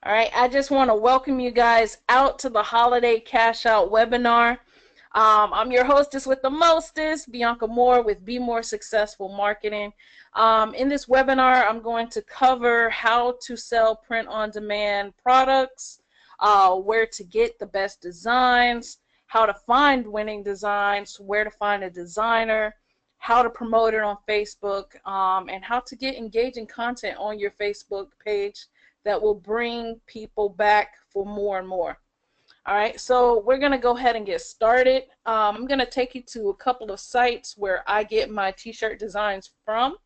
All right, I just want to welcome you guys out to the Holiday Cash Out webinar. I'm your hostess with the mostest, Bianca Moore with Be More Successful Marketing. In this webinar, I'm going to cover how to sell print-on-demand products, where to get the best designs, how to find winning designs, where to find a designer, how to promote it on Facebook, and how to get engaging content on your Facebook page that will bring people back for more and more. All right, so we're going to go ahead and get started. I'm going to take you to a couple of sites where I get my t-shirt designs from.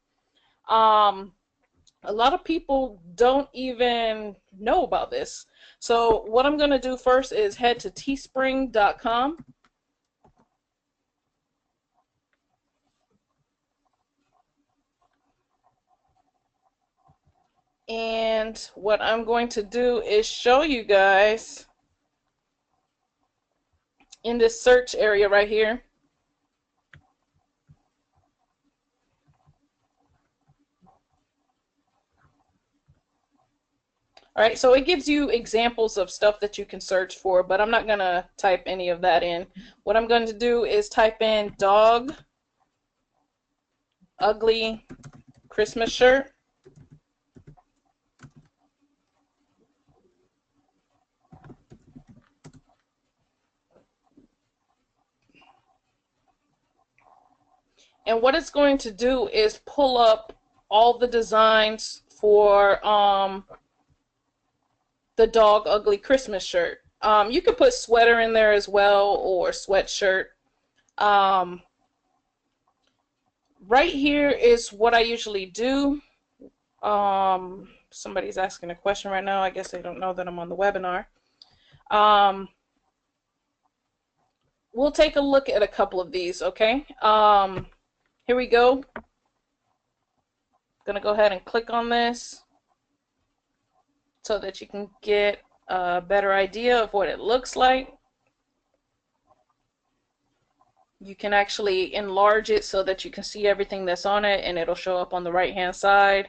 A lot of people don't even know about this. So what I'm going to do first is head to teespring.com. And what I'm going to do is show you guys in this search area right here. All right, so it gives you examples of stuff that you can search for, but I'm not going to type any of that in. What I'm going to do is type in dog ugly Christmas shirt. And what it's going to do is pull up all the designs for the dog ugly Christmas shirt. You could put sweater in there as well, or sweatshirt. Right here is what I usually do. Somebody's asking a question right now. I guess they don't know that I'm on the webinar. We'll take a look at a couple of these, okay? Here we go. Gonna go ahead and click on this so that you can get a better idea of what it looks like. You can actually enlarge it so that you can see everything that's on it, and it'll show up on the right hand side.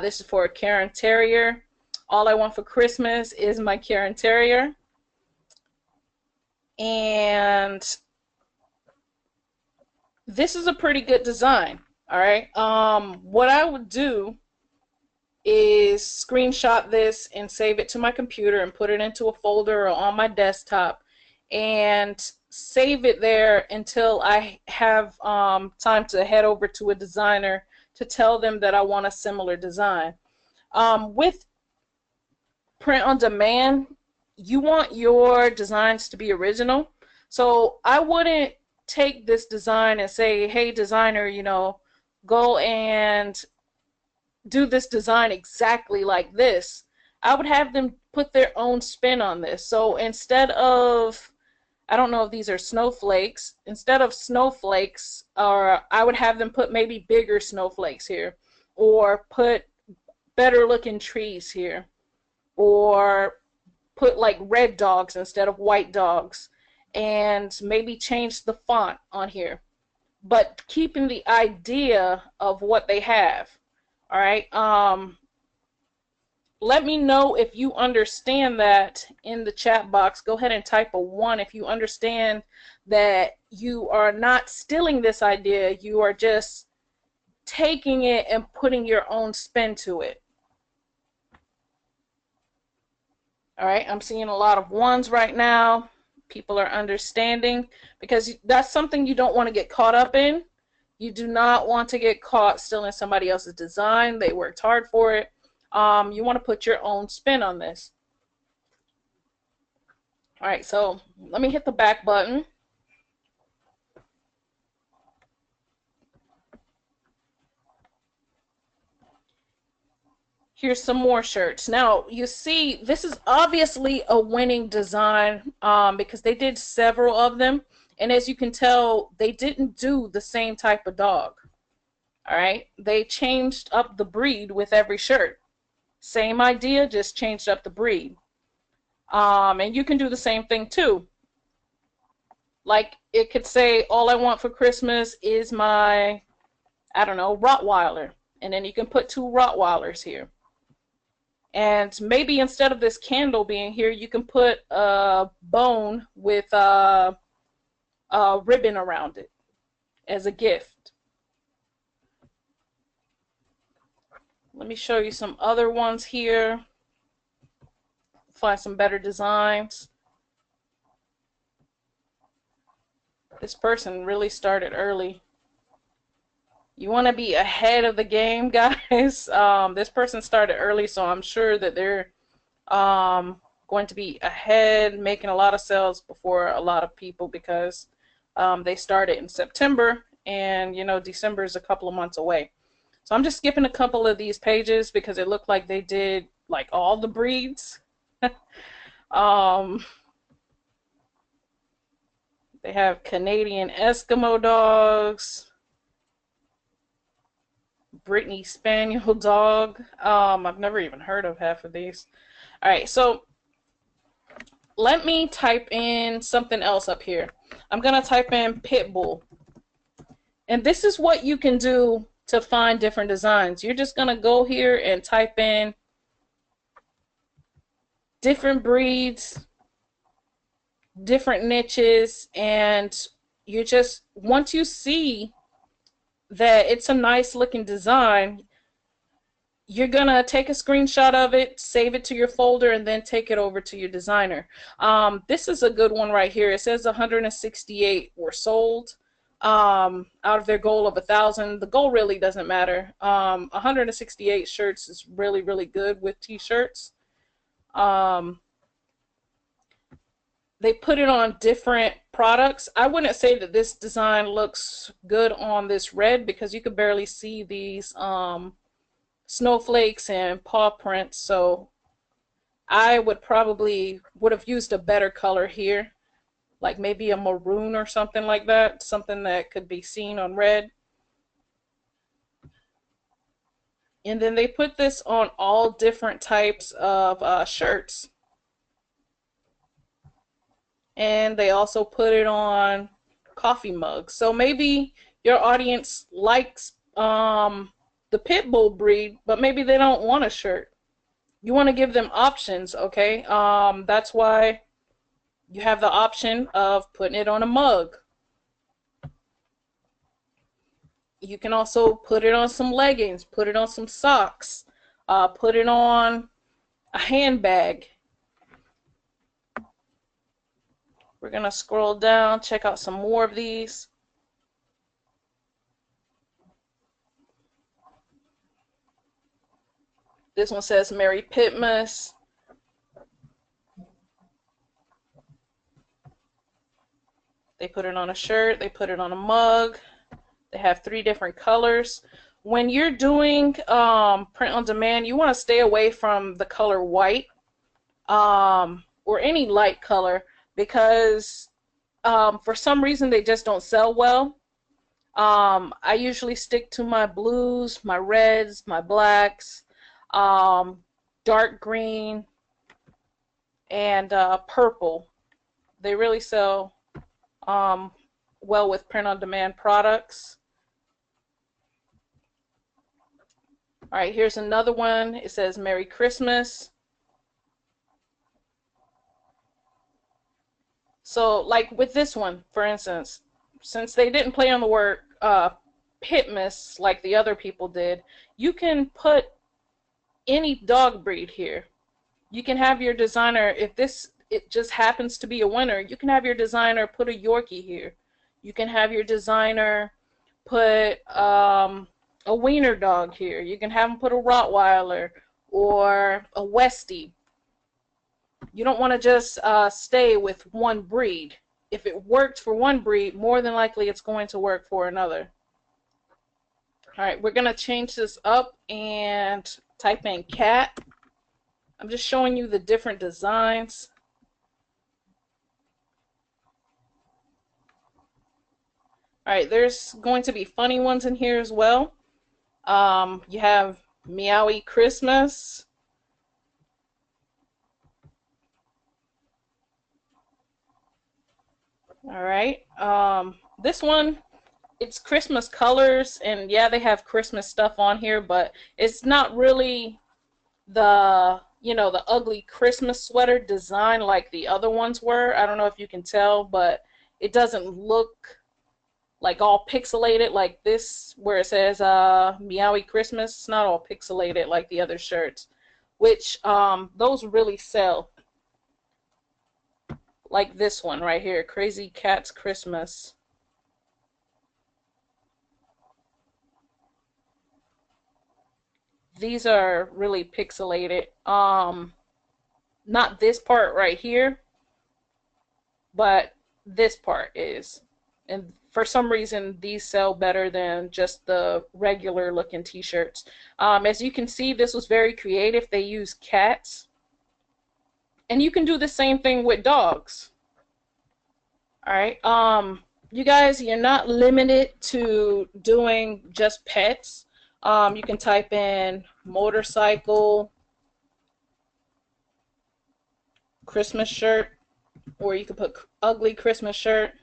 This is for a Karen Terrier. All I want for Christmas is my Karen Terrier. And this is a pretty good design. All right. What I would do is screenshot this and save it to my computer and put it into a folder or on my desktop and save it there until I have time to head over to a designer to tell them that I want a similar design. With print on demand, you want your designs to be original. So I wouldn't take this design and say, hey, designer, you know, go and do this design exactly like this. I would have them put their own spin on this. So instead of, I don't know if these are snowflakes, instead of snowflakes, or I would have them put maybe bigger snowflakes here, or put better looking trees here, or put like red dogs instead of white dogs, and maybe change the font on here, but keeping the idea of what they have. All right. Let me know if you understand that in the chat box. Go ahead and type a 1 if you understand that you are not stealing this idea. You are just taking it and putting your own spin to it. All right. I'm seeing a lot of 1s right now. People are understanding, because that's something you don't want to get caught up in. You do not want to get caught stealing somebody else's design. They worked hard for it. You want to put your own spin on this. All right, so let me hit the back button. Here's some more shirts. Now, you see, this is obviously a winning design because they did several of them. And as you can tell, they didn't do the same type of dog. All right, they changed up the breed with every shirt. Same idea, just changed up the breed. And you can do the same thing too. Like it could say, all I want for Christmas is my, I don't know, Rottweiler. And then you can put 2 Rottweilers here. And maybe instead of this candle being here, you can put a bone with a ribbon around it as a gift. Let me show you some other ones here. Find some better designs. This person really started early. You want to be ahead of the game, guys. This person started early, so I'm sure that they're going to be ahead, making a lot of sales before a lot of people, because they started in September, and you know, December is a couple of months away. So I'm just skipping a couple of these pages because it looked like they did like all the breeds. They have Canadian Eskimo dogs, Brittany Spaniel dog. I've never even heard of half of these. All right, so let me type in something else up here. I'm gonna type in pit bull, and this is what you can do to find different designs. You're just gonna go here and type in different breeds, different niches, and you just, once you see that it's a nice looking design, you're gonna take a screenshot of it, save it to your folder, and then take it over to your designer. This is a good one right here. It says 168 were sold out of their goal of 1,000. The goal really doesn't matter. 168 shirts is really, really good with t-shirts. They put it on different products. I wouldn't say that this design looks good on this red because you could barely see these snowflakes and paw prints. So I would have used a better color here, like maybe a maroon or something like that, something that could be seen on red. And then they put this on all different types of shirts. And they also put it on coffee mugs. So maybe your audience likes the pit bull breed, but maybe they don't want a shirt. You want to give them options, okay? That's why you have the option of putting it on a mug. You can also put it on some leggings, put it on some socks, put it on a handbag. We're going to scroll down, check out some more of these. This one says Merry Pitmas. They put it on a shirt, they put it on a mug. They have 3 different colors. When you're doing print on demand, you want to stay away from the color white or any light color, because for some reason they just don't sell well. I usually stick to my blues, my reds, my blacks, dark green, and purple. They really sell well with print-on-demand products. All right, here's another one. It says Merry Christmas. So like with this one, for instance, since they didn't play on the word Pitmas like the other people did, you can put any dog breed here. You can have your designer, if it just happens to be a winner, you can have your designer put a Yorkie here. You can have your designer put a wiener dog here. You can have them put a Rottweiler or a Westie. You don't want to just stay with one breed. If it worked for one breed, more than likely it's going to work for another. All right, we're going to change this up and type in cat. I'm just showing you the different designs. All right, there's going to be funny ones in here as well. You have Meowie Christmas. All right, this one, it's Christmas colors, and yeah, they have Christmas stuff on here, but it's not really the, you know, the ugly Christmas sweater design like the other ones were. I don't know if you can tell, but it doesn't look like all pixelated like this where it says Meowie Christmas. It's not all pixelated like the other shirts, which those really sell. Like this one right here, Crazy Cat's Christmas. These are really pixelated. Not this part right here, but this part is. And for some reason, these sell better than just the regular looking t-shirts. As you can see, this was very creative. They use cats. And you can do the same thing with dogs. All right. You guys, you're not limited to doing just pets. You can type in motorcycle Christmas shirt, or you can put ugly Christmas shirt.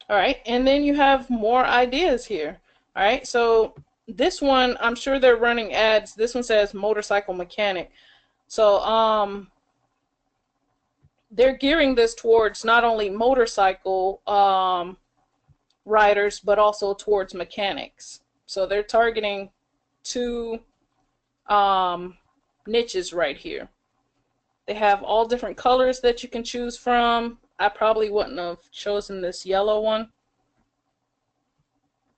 All right, and then you have more ideas here. All right, so this one, I'm sure they're running ads. This one says motorcycle mechanic. So they're gearing this towards not only motorcycle riders, but also towards mechanics. So they're targeting two niches right here. They have all different colors that you can choose from. I probably wouldn't have chosen this yellow one.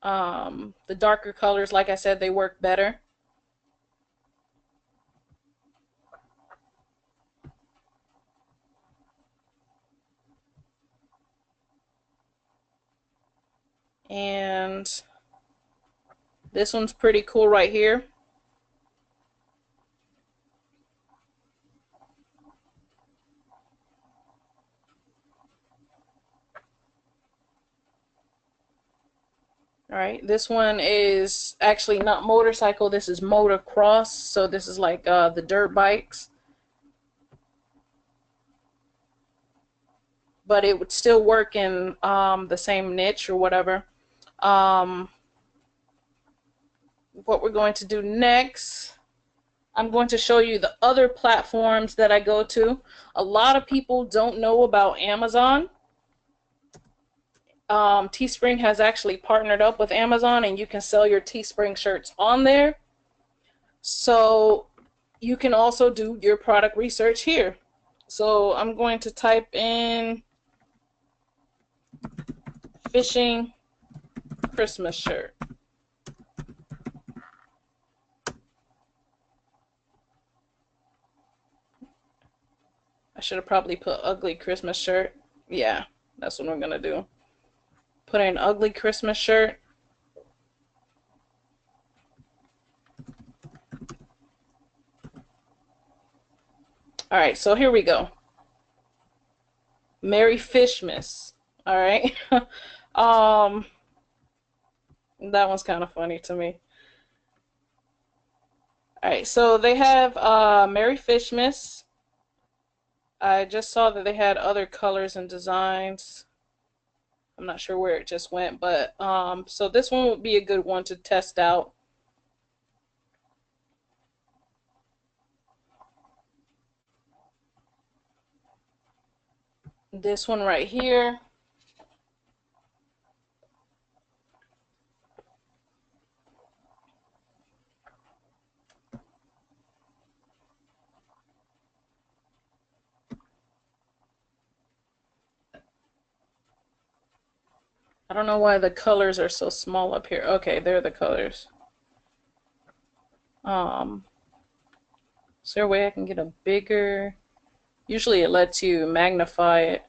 The darker colors, like I said, they work better. And this one's pretty cool right here. All right, this one is actually not motorcycle, this is motocross. So this is like the dirt bikes. But it would still work in the same niche or whatever. What we're going to do next, I'm going to show you the other platforms that I go to. A lot of people don't know about Amazon. Teespring has actually partnered up with Amazon, and you can sell your Teespring shirts on there. So you can also do your product research here. So I'm going to type in fishing Christmas shirt. I should have probably put ugly Christmas shirt. Yeah, that's what I'm gonna do. Put in ugly Christmas shirt. All right, so here we go. Merry Fishmas. All right. That one's kind of funny to me. All right, so they have Merry Fishmas. I just saw that they had other colors and designs. I'm not sure where it just went, but so this one would be a good one to test out. This one right here. I don't know why the colors are so small up here. Okay, they're the colors. Is there a way I can get a bigger? Usually it lets you magnify it.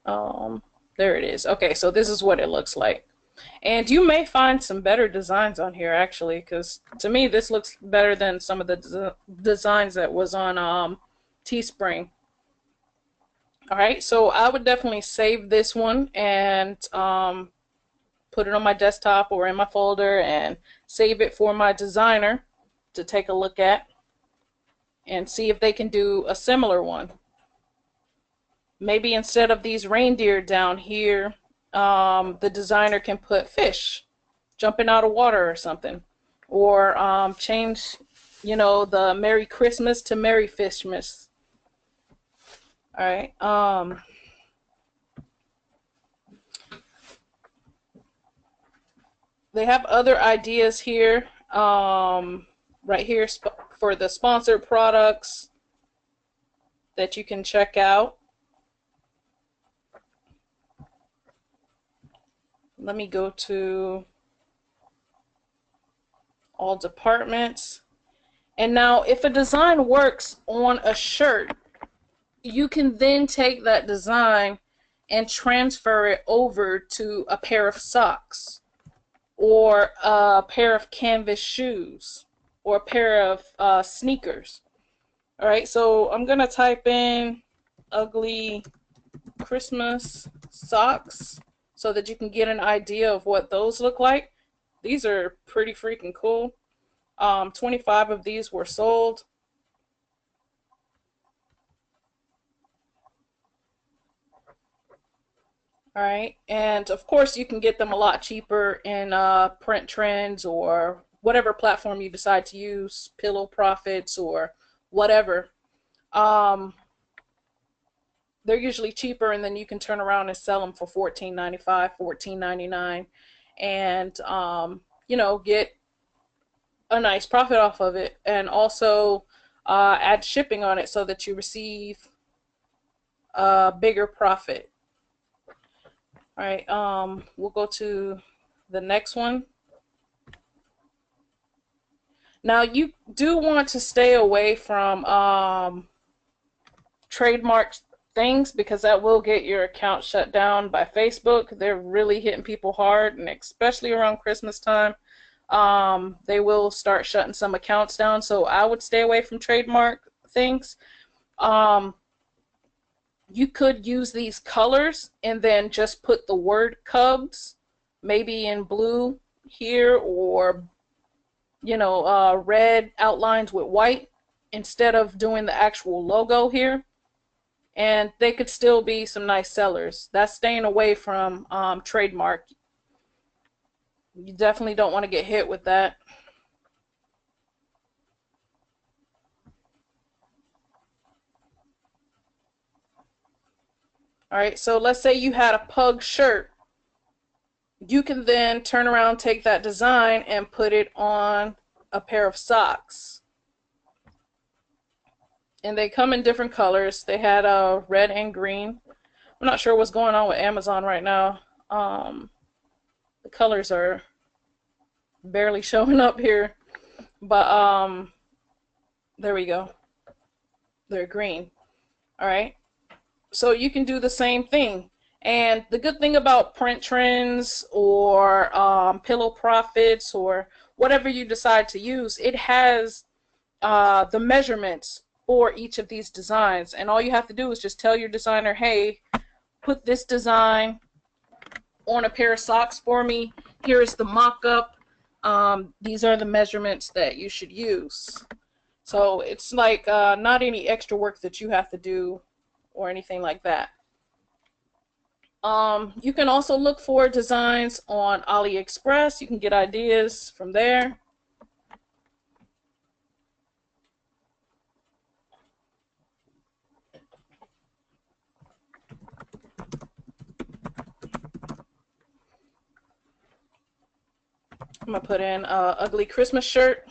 There it is. Okay, so this is what it looks like. And you may find some better designs on here, actually, because to me this looks better than some of the designs that was on Teespring. All right, so I would definitely save this one and put it on my desktop or in my folder and save it for my designer to take a look at and see if they can do a similar one. Maybe instead of these reindeer down here, the designer can put fish jumping out of water or something. Or change, the Merry Christmas to Merry Fishmas. All right. They have other ideas here. Right here for the sponsored products that you can check out. Let me go to all departments. And now if a design works on a shirt, you can then take that design and transfer it over to a pair of socks or a pair of canvas shoes or a pair of sneakers. All right, so I'm going to type in ugly Christmas socks so that you can get an idea of what those look like. These are pretty freaking cool. 25 of these were sold. All right, and of course you can get them a lot cheaper in Print Trends or whatever platform you decide to use, Pillow Profits or whatever. They're usually cheaper, and then you can turn around and sell them for $14.95, $14.99, and get a nice profit off of it, and also add shipping on it so that you receive a bigger profit. All right, we'll go to the next one. Now you do want to stay away from trademark things, because that will get your account shut down by Facebook. They're really hitting people hard, and especially around Christmas time, they will start shutting some accounts down. So I would stay away from trademark things. You could use these colors and then just put the word Cubs, maybe in blue here, or red outlines with white instead of doing the actual logo here. And they could still be some nice sellers. That's staying away from trademark. You definitely don't want to get hit with that. All right, so let's say you had a pug shirt. You can then turn around, take that design, and put it on a pair of socks. And they come in different colors. They had red and green. I'm not sure what's going on with Amazon right now. The colors are barely showing up here. But there we go. They're green. All right. So you can do the same thing. And the good thing about Print Trends or Pillow Profits or whatever you decide to use, it has the measurements for each of these designs. And all you have to do is just tell your designer, hey, put this design on a pair of socks for me. Here is the mock-up. These are the measurements that you should use. So it's like not any extra work that you have to do or anything like that. You can also look for designs on AliExpress. You can get ideas from there. I'm going to put in ugly Christmas shirt.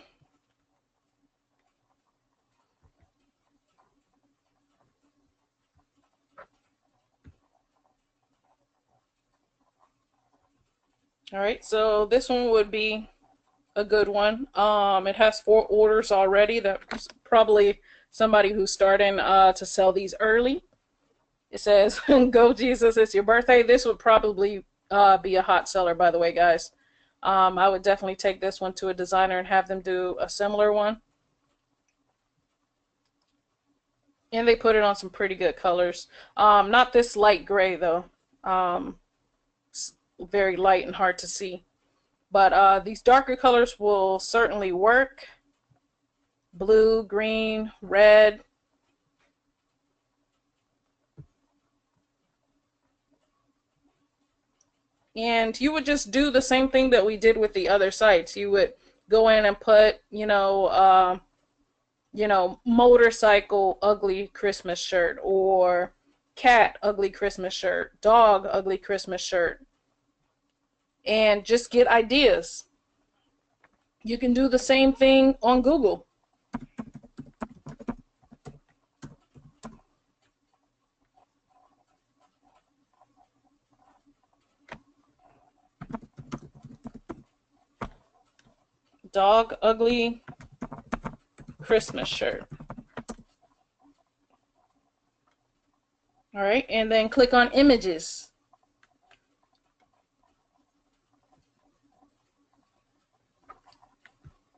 All right, so this one would be a good one. It has 4 orders already. That's probably somebody who's starting to sell these early. It says, go Jesus, it's your birthday. This would probably be a hot seller, by the way, guys. I would definitely take this one to a designer and have them do a similar one. And they put it on some pretty good colors. Not this light gray, though. Very light and hard to see. But these darker colors will certainly work. Blue, green, red. And you would just do the same thing that we did with the other sites. You would go in and put, motorcycle ugly Christmas shirt, or cat ugly Christmas shirt, dog ugly Christmas shirt, and just get ideas. You can do the same thing on Google. Dog ugly Christmas shirt. All right, and then click on images.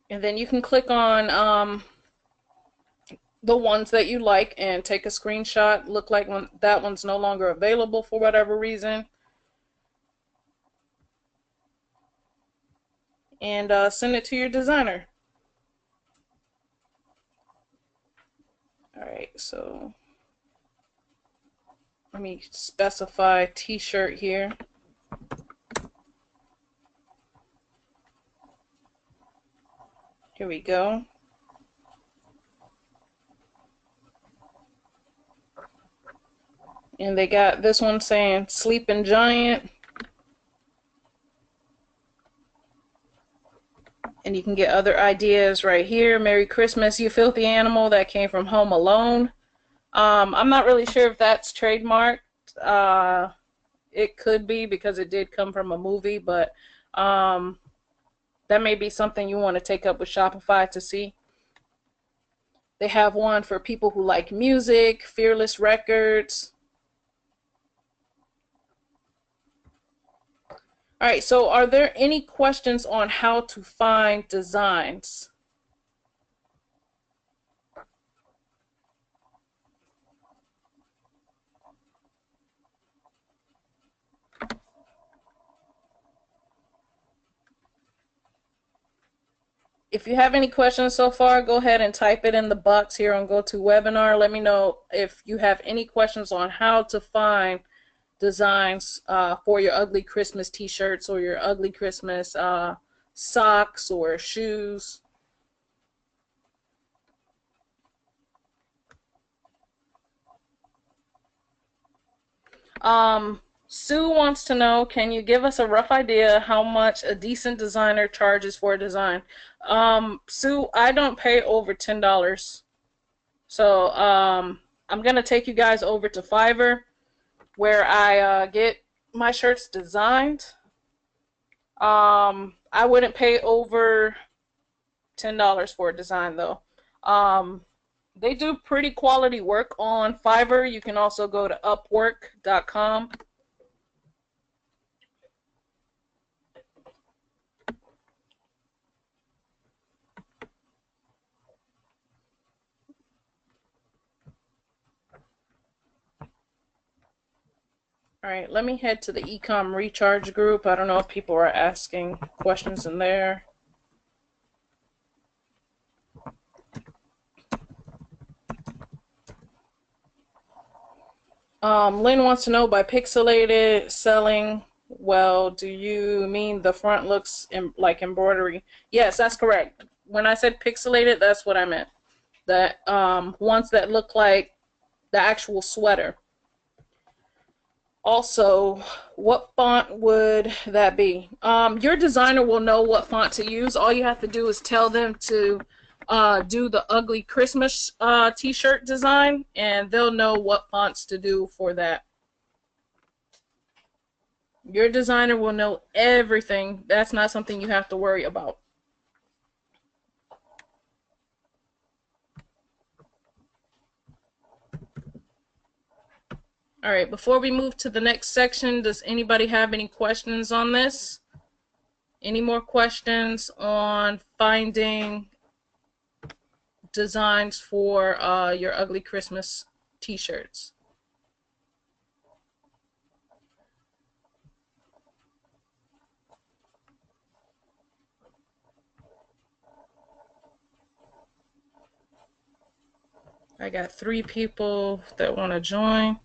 And then you can click on the ones that you like and take a screenshot. Look like that one's no longer available for whatever reason. And send it to your designer. All right, so let me specify t-shirt here. Here we go. And they got this one saying Sleeping Giant. And you can get other ideas right here. Merry Christmas, you filthy animal. That came from Home Alone. I'm not really sure if that's trademarked. It could be, because it did come from a movie, but that may be something you want to take up with Shopify to see. They have one for people who like music, Fearless Records. All right, so are there any questions on how to find designs? If you have any questions so far, go ahead and type it in the box here on GoToWebinar. Let me know if you have any questions on how to find designs for your ugly Christmas t-shirts, or your ugly Christmas socks or shoes. Sue wants to know, can you give us a rough idea how much a decent designer charges for a design? Sue, I don't pay over $10. So I'm going to take you guys over to Fiverr, where I get my shirts designed. I wouldn't pay over $10 for a design, though. They do pretty quality work on Fiverr. You can also go to upwork.com. All right, let me head to the Ecom Recharge group. I don't know if people are asking questions in there. Lynn wants to know, by pixelated selling well, do you mean the front looks like embroidery? Yes, that's correct. When I said pixelated, that's what I meant. That ones that look like the actual sweater. Also, what font would that be? Your designer will know what font to use. All you have to do is tell them to do the ugly Christmas t-shirt design, and they'll know what fonts to do for that. Your designer will know everything. That's not something you have to worry about. All right, before we move to the next section, does anybody have any questions on this? Any more questions on finding designs for your ugly Christmas t-shirts? I got 3 people that want to join.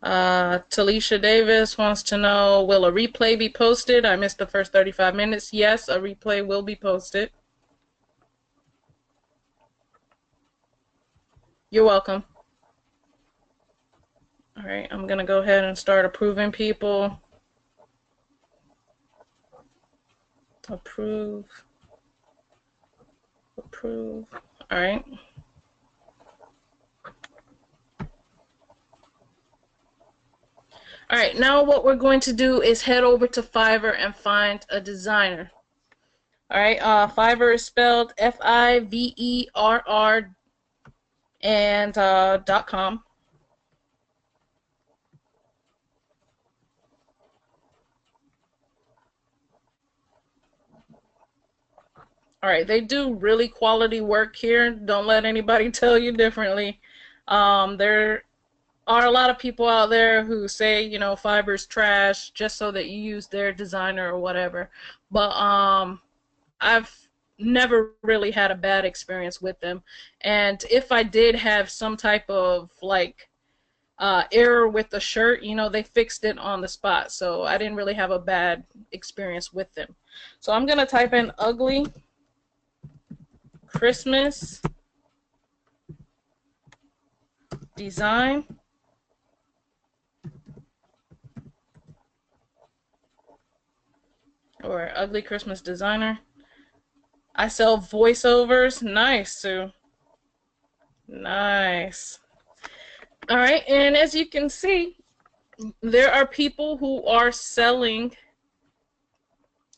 Talisha Davis wants to know, will a replay be posted? I missed the first 35 minutes. Yes, a replay will be posted. You're welcome. All right, I'm going to go ahead and start approving people. Approve. Approve. All right. All right, now what we're going to do is head over to Fiverr and find a designer. All right, Fiverr is spelled Fiverr and .com. All right, they do really quality work here. Don't let anybody tell you differently. There are a lot of people out there who say, you know, Fiverr's trash just so that you use their designer or whatever. But I've never really had a bad experience with them. And if I did have some type of like error with the shirt, you know, they fixed it on the spot. So I didn't really have a bad experience with them. So I'm going to type in ugly Christmas design. Or ugly Christmas designer. I sell voiceovers. Nice, Sue. Nice. All right, and as you can see, there are people who are selling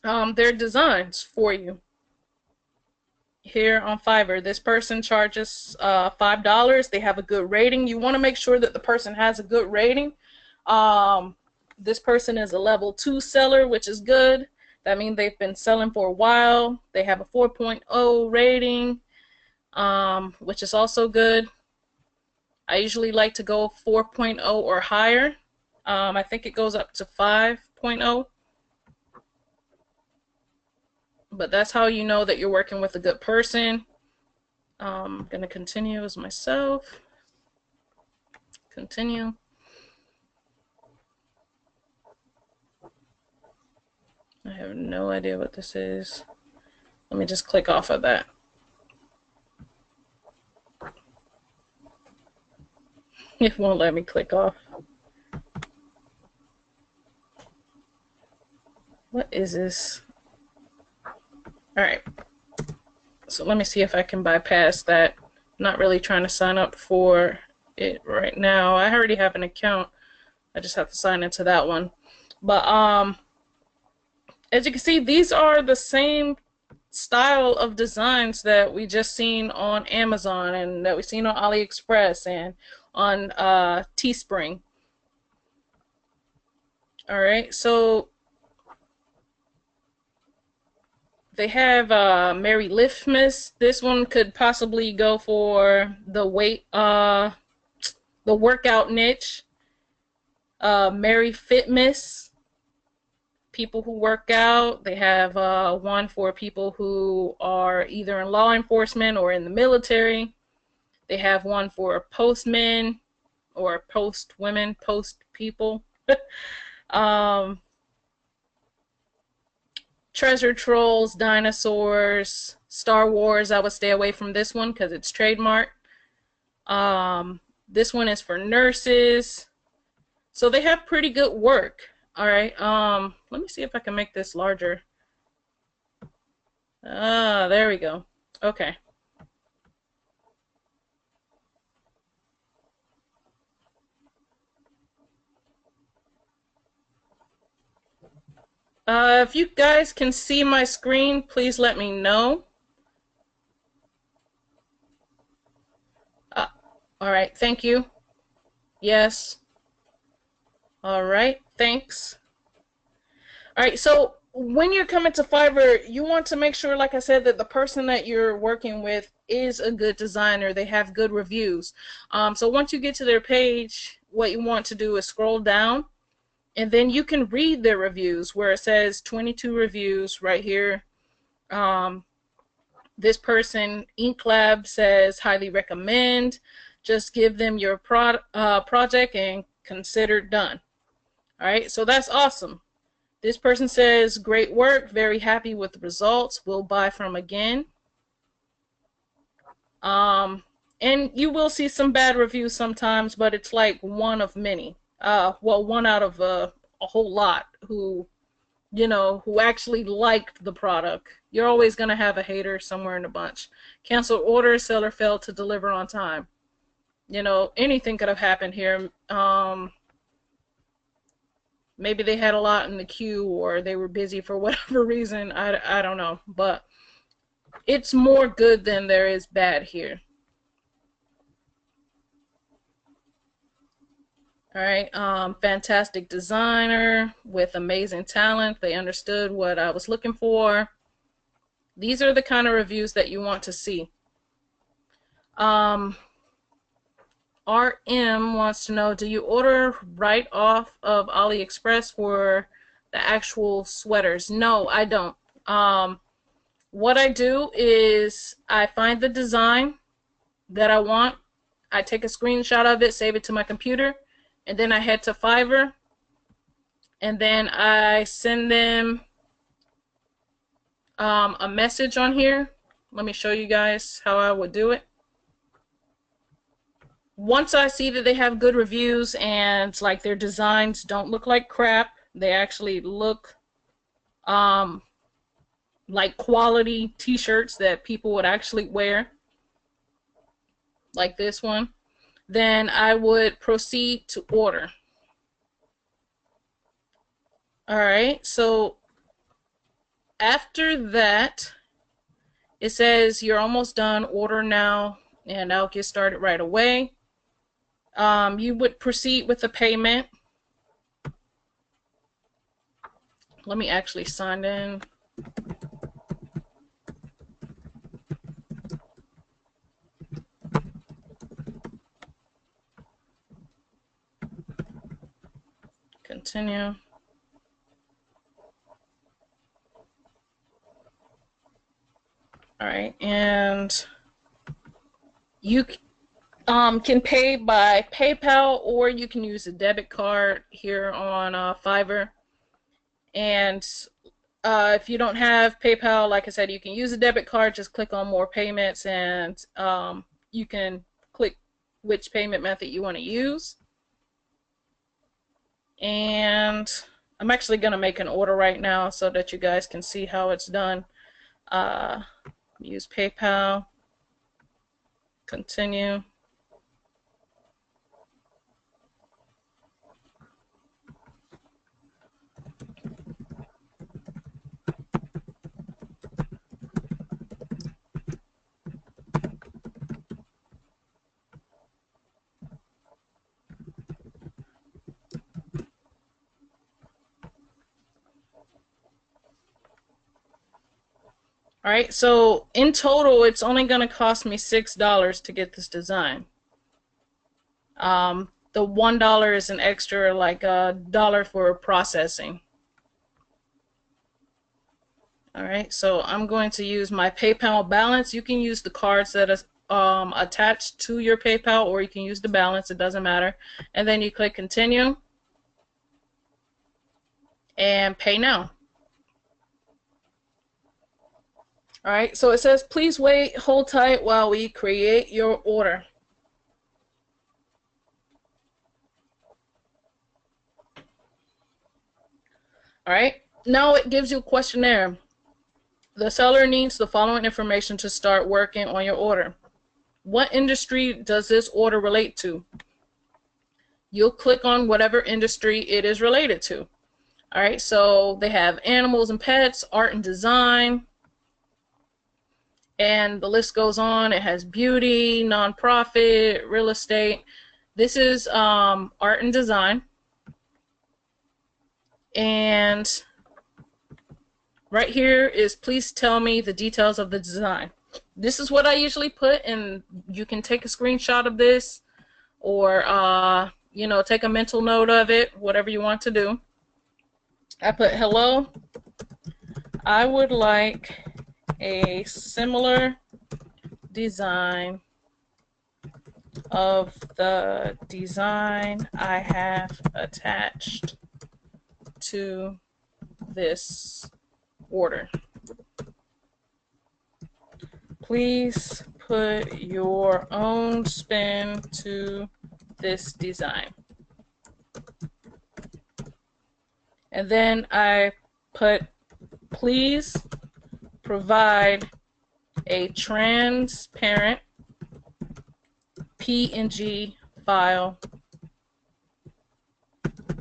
their designs for you here on Fiverr. This person charges $5. They have a good rating. You want to make sure that the person has a good rating. This person is a level 2 seller, which is good. That means they've been selling for a while. They have a 4.0 rating, which is also good. I usually like to go 4.0 or higher. I think it goes up to 5.0. But that's how you know that you're working with a good person. I'm going to continue as myself. Continue. I have no idea what this is. Let me just click off of that. It won't let me click off. What is this? All right. So let me see if I can bypass that. I'm not really trying to sign up for it right now. I already have an account. I just have to sign into that one. But as you can see, these are the same style of designs that we just seen on Amazon and that we seen on AliExpress and on Teespring. All right, so they have Merry Liftmas. This one could possibly go for the workout niche. Merry Fitness, people who work out. They have one for people who are either in law enforcement or in the military. They have one for postmen or post women, post people. Treasure trolls, dinosaurs, Star Wars. I would stay away from this one because it's trademark. This one is for nurses. So they have pretty good work. All right. Let me see if I can make this larger. There we go. Okay. If you guys can see my screen, please let me know. All right, thank you. Yes. All right, thanks. All right, so when you're coming to Fiverr, you want to make sure, like I said, that the person that you're working with is a good designer. They have good reviews. So once you get to their page, what you want to do is scroll down, and then you can read their reviews where it says 22 reviews right here. This person, Inklab, says highly recommend. Just give them your project and considered done. All right, so that's awesome. This person says, great work, very happy with the results, will buy from again. And you will see some bad reviews sometimes, but it's like one of many. Well, one out of a whole lot who, who actually liked the product. You're always going to have a hater somewhere in the bunch. Canceled order, seller failed to deliver on time. Anything could have happened here. Maybe they had a lot in the queue, or they were busy for whatever reason. I don't know. But it's more good than there is bad here. All right, fantastic designer with amazing talent. They understood what I was looking for. These are the kind of reviews that you want to see. RM wants to know, do you order right off of AliExpress for the actual sweaters? No, I don't. What I do is I find the design that I want. I take a screenshot of it, save it to my computer, and then I head to Fiverr, and then I send them a message on here. Let me show you guys how I would do it. Once I see that they have good reviews and like their designs don't look like crap, they actually look like quality t-shirts that people would actually wear, like this one, then I would proceed to order. Alright, so after that, it says you're almost done, order now, and I'll get started right away. You would proceed with the payment. Let me actually sign in. Continue. All right, and you can pay by PayPal, or you can use a debit card here on Fiverr. And if you don't have PayPal, like I said, you can use a debit card. Just click on more payments, and you can click which payment method you want to use. And I'm actually going to make an order right now so that you guys can see how it's done. Use PayPal. Continue. Alright, so in total, it's only going to cost me $6 to get this design. The $1 is an extra, like $1 for processing. Alright, so I'm going to use my PayPal balance. You can use the cards that are attached to your PayPal, or you can use the balance, it doesn't matter. And then you click continue and pay now. Alright, so it says, please wait, hold tight while we create your order. Alright, now it gives you a questionnaire. The seller needs the following information to start working on your order. What industry does this order relate to? You'll click on whatever industry it is related to. Alright, so they have animals and pets, art and design, and the list goes on. It has beauty, nonprofit, real estate. This is art and design. And right here is, please tell me the details of the design. This is what I usually put, and you can take a screenshot of this, or take a mental note of it, whatever you want to do. I put, hello, I would like a similar design of the design I have attached to this order. Please put your own spin to this design. And then I put, please provide a transparent PNG file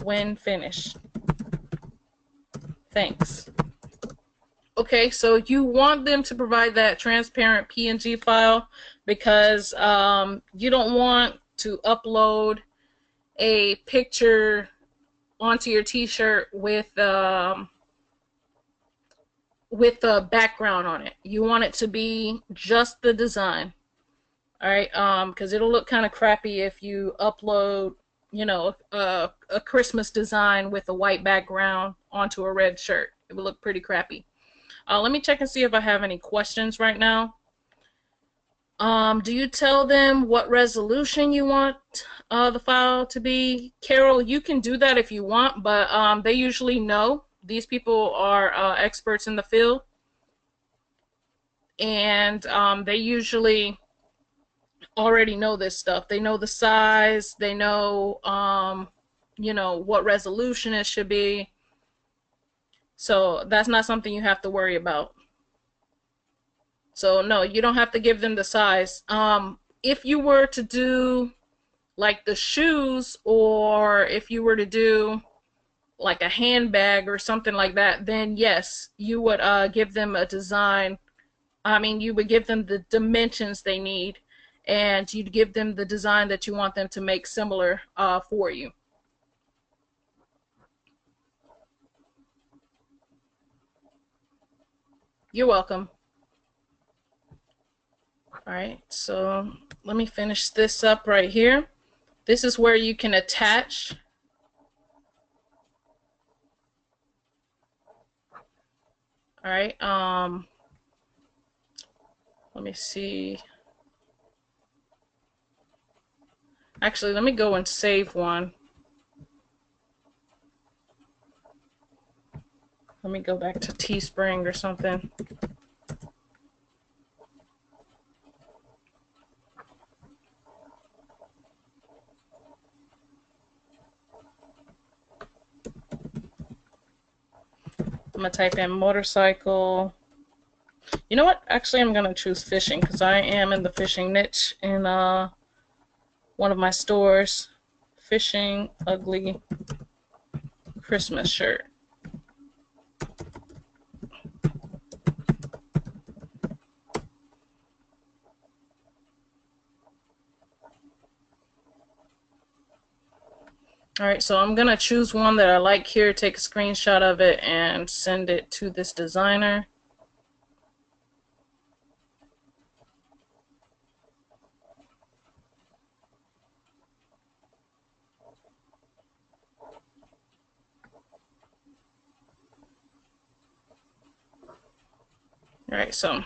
when finished. Thanks. Okay, so you want them to provide that transparent PNG file because you don't want to upload a picture onto your t-shirt with a background on it. You want it to be just the design. All right, because it'll look kind of crappy if you upload, you know, a Christmas design with a white background onto a red shirt. It will look pretty crappy. Let me check and see if I have any questions right now. Do you tell them what resolution you want the file to be? Carol, you can do that if you want, but they usually know. These people are experts in the field, and they usually already know this stuff. They know the size, they know, you know, what resolution it should be. So that's not something you have to worry about. So no, you don't have to give them the size. If you were to do like the shoes, or if you were to do like a handbag or something like that, then yes, you would give them a design. I mean, you would give them the dimensions they need, and you'd give them the design that you want them to make similar for you. You're welcome. All right, so let me finish this up right here. This is where you can attach. All right, let me see. Actually, let me go and save one. Let me go back to Teespring or something. I'm gonna type in motorcycle. You know what? Actually, I'm gonna choose fishing because I am in the fishing niche in one of my stores. Fishing ugly Christmas shirt. Alright, so I'm gonna choose one that I like here, take a screenshot of it, and send it to this designer. Alright, so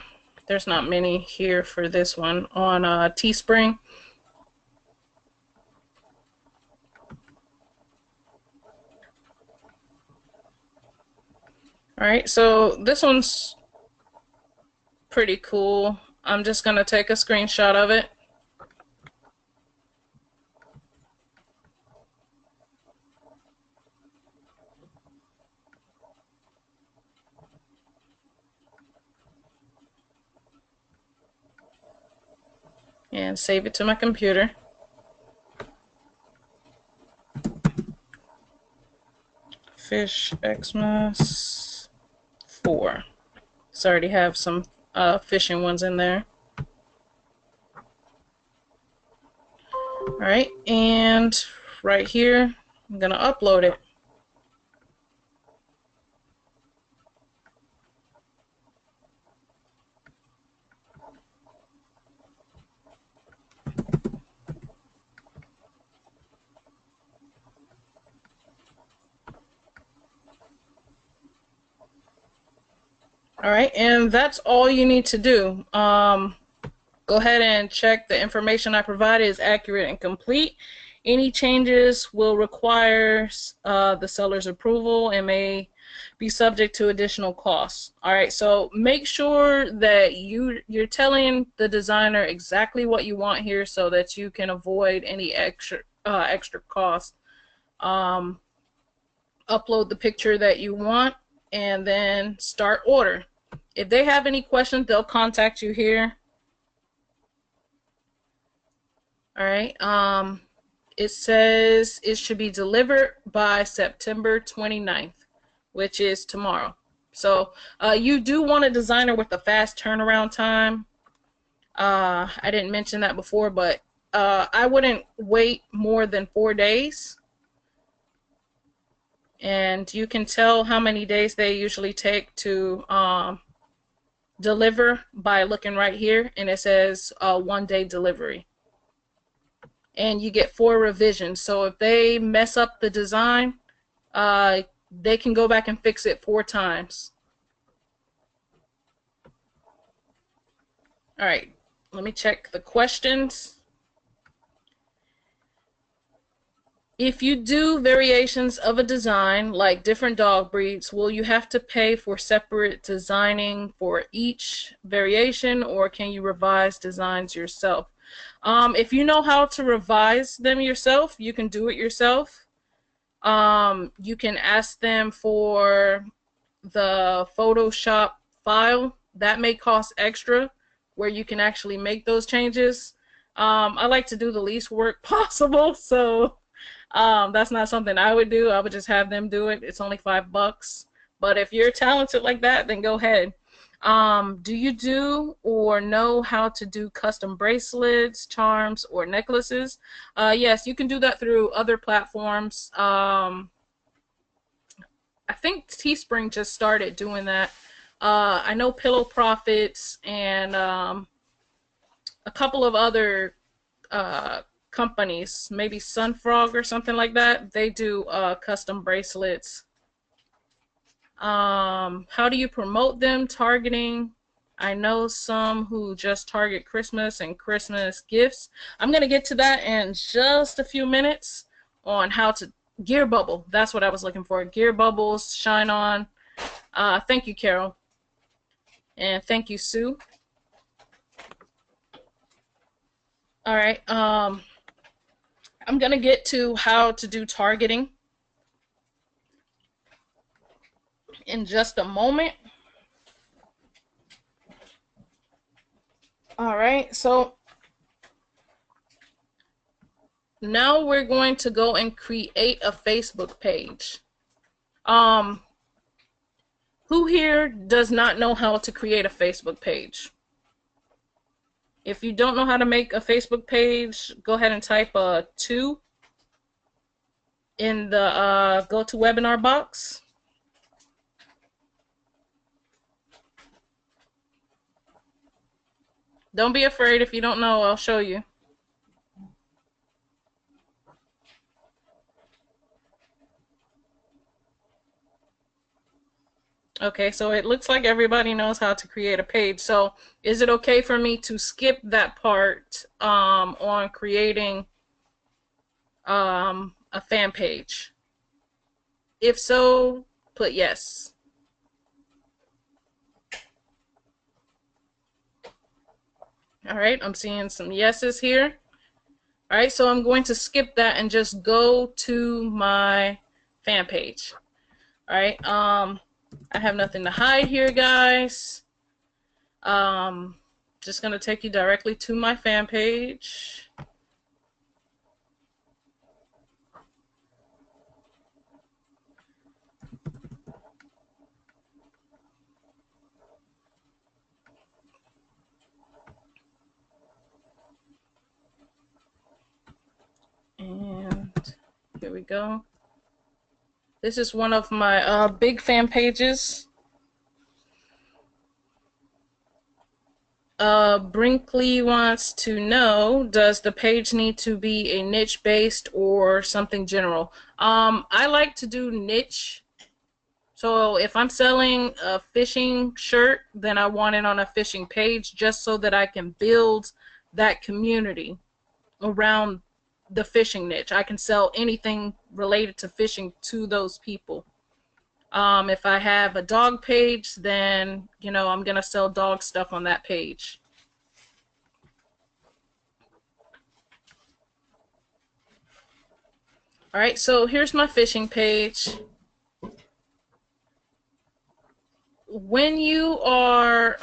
there's not many here for this one on Teespring. Alright, so this one's pretty cool. I'm just gonna take a screenshot of it. And save it to my computer. Fish Xmas 4. So I already have some fishing ones in there. Alright, and right here, I'm gonna upload it. Alright, and that's all you need to do. go ahead and check the information I provided is accurate and complete. Any changes will require the seller's approval and may be subject to additional costs. All right, so make sure that you're telling the designer exactly what you want here so that you can avoid any extra cost. Upload the picture that you want and then start order. If they have any questions, they'll contact you here. All right. It says it should be delivered by September 29th, which is tomorrow. So you do want a designer with a fast turnaround time. I didn't mention that before, but I wouldn't wait more than 4 days. And you can tell how many days they usually take to deliver by looking right here, and it says 1 day delivery. And you get 4 revisions. So if they mess up the design, they can go back and fix it 4 times. All right, let me check the questions. If you do variations of a design, like different dog breeds, will you have to pay for separate designing for each variation, or can you revise designs yourself? If you know how to revise them yourself, you can do it yourself. You can ask them for the Photoshop file. That may cost extra, where you can actually make those changes. I like to do the least work possible, so that's not something I would do. I would just have them do it. It's only $5. But if you're talented like that, then go ahead. Do you do or know how to do custom bracelets, charms, or necklaces? Yes, you can do that through other platforms. I think Teespring just started doing that. I know Pillow Profits and a couple of other companies, maybe Sunfrog or something like that. They do custom bracelets. How do you promote them? Targeting. I know some who just target Christmas and Christmas gifts. I'm going to get to that in just a few minutes on how to gear bubble. That's what I was looking for. Gear bubbles, shine on. Thank you, Carol. And thank you, Sue. All right. I'm going to get to how to do targeting in just a moment. All right, so now we're going to go and create a Facebook page. Who here does not know how to create a Facebook page? If you don't know how to make a Facebook page, go ahead and type 2 in the GoToWebinar box. Don't be afraid if you don't know, I'll show you. Okay, so it looks like everybody knows how to create a page. So is it okay for me to skip that part on creating a fan page? If so, put yes. All right, I'm seeing some yeses here. All right, so I'm going to skip that and just go to my fan page. All right, I have nothing to hide here, guys. Just gonna take you directly to my fan page. And here we go. This is one of my big fan pages. Brinkley wants to know, does the page need to be a niche based or something general? I like to do niche. So if I'm selling a fishing shirt, then I want it on a fishing page just so that I can build that community around the fishing niche. I can sell anything related to fishing to those people. If I have a dog page, then, you know, I'm going to sell dog stuff on that page. All right, so here's my fishing page. When you are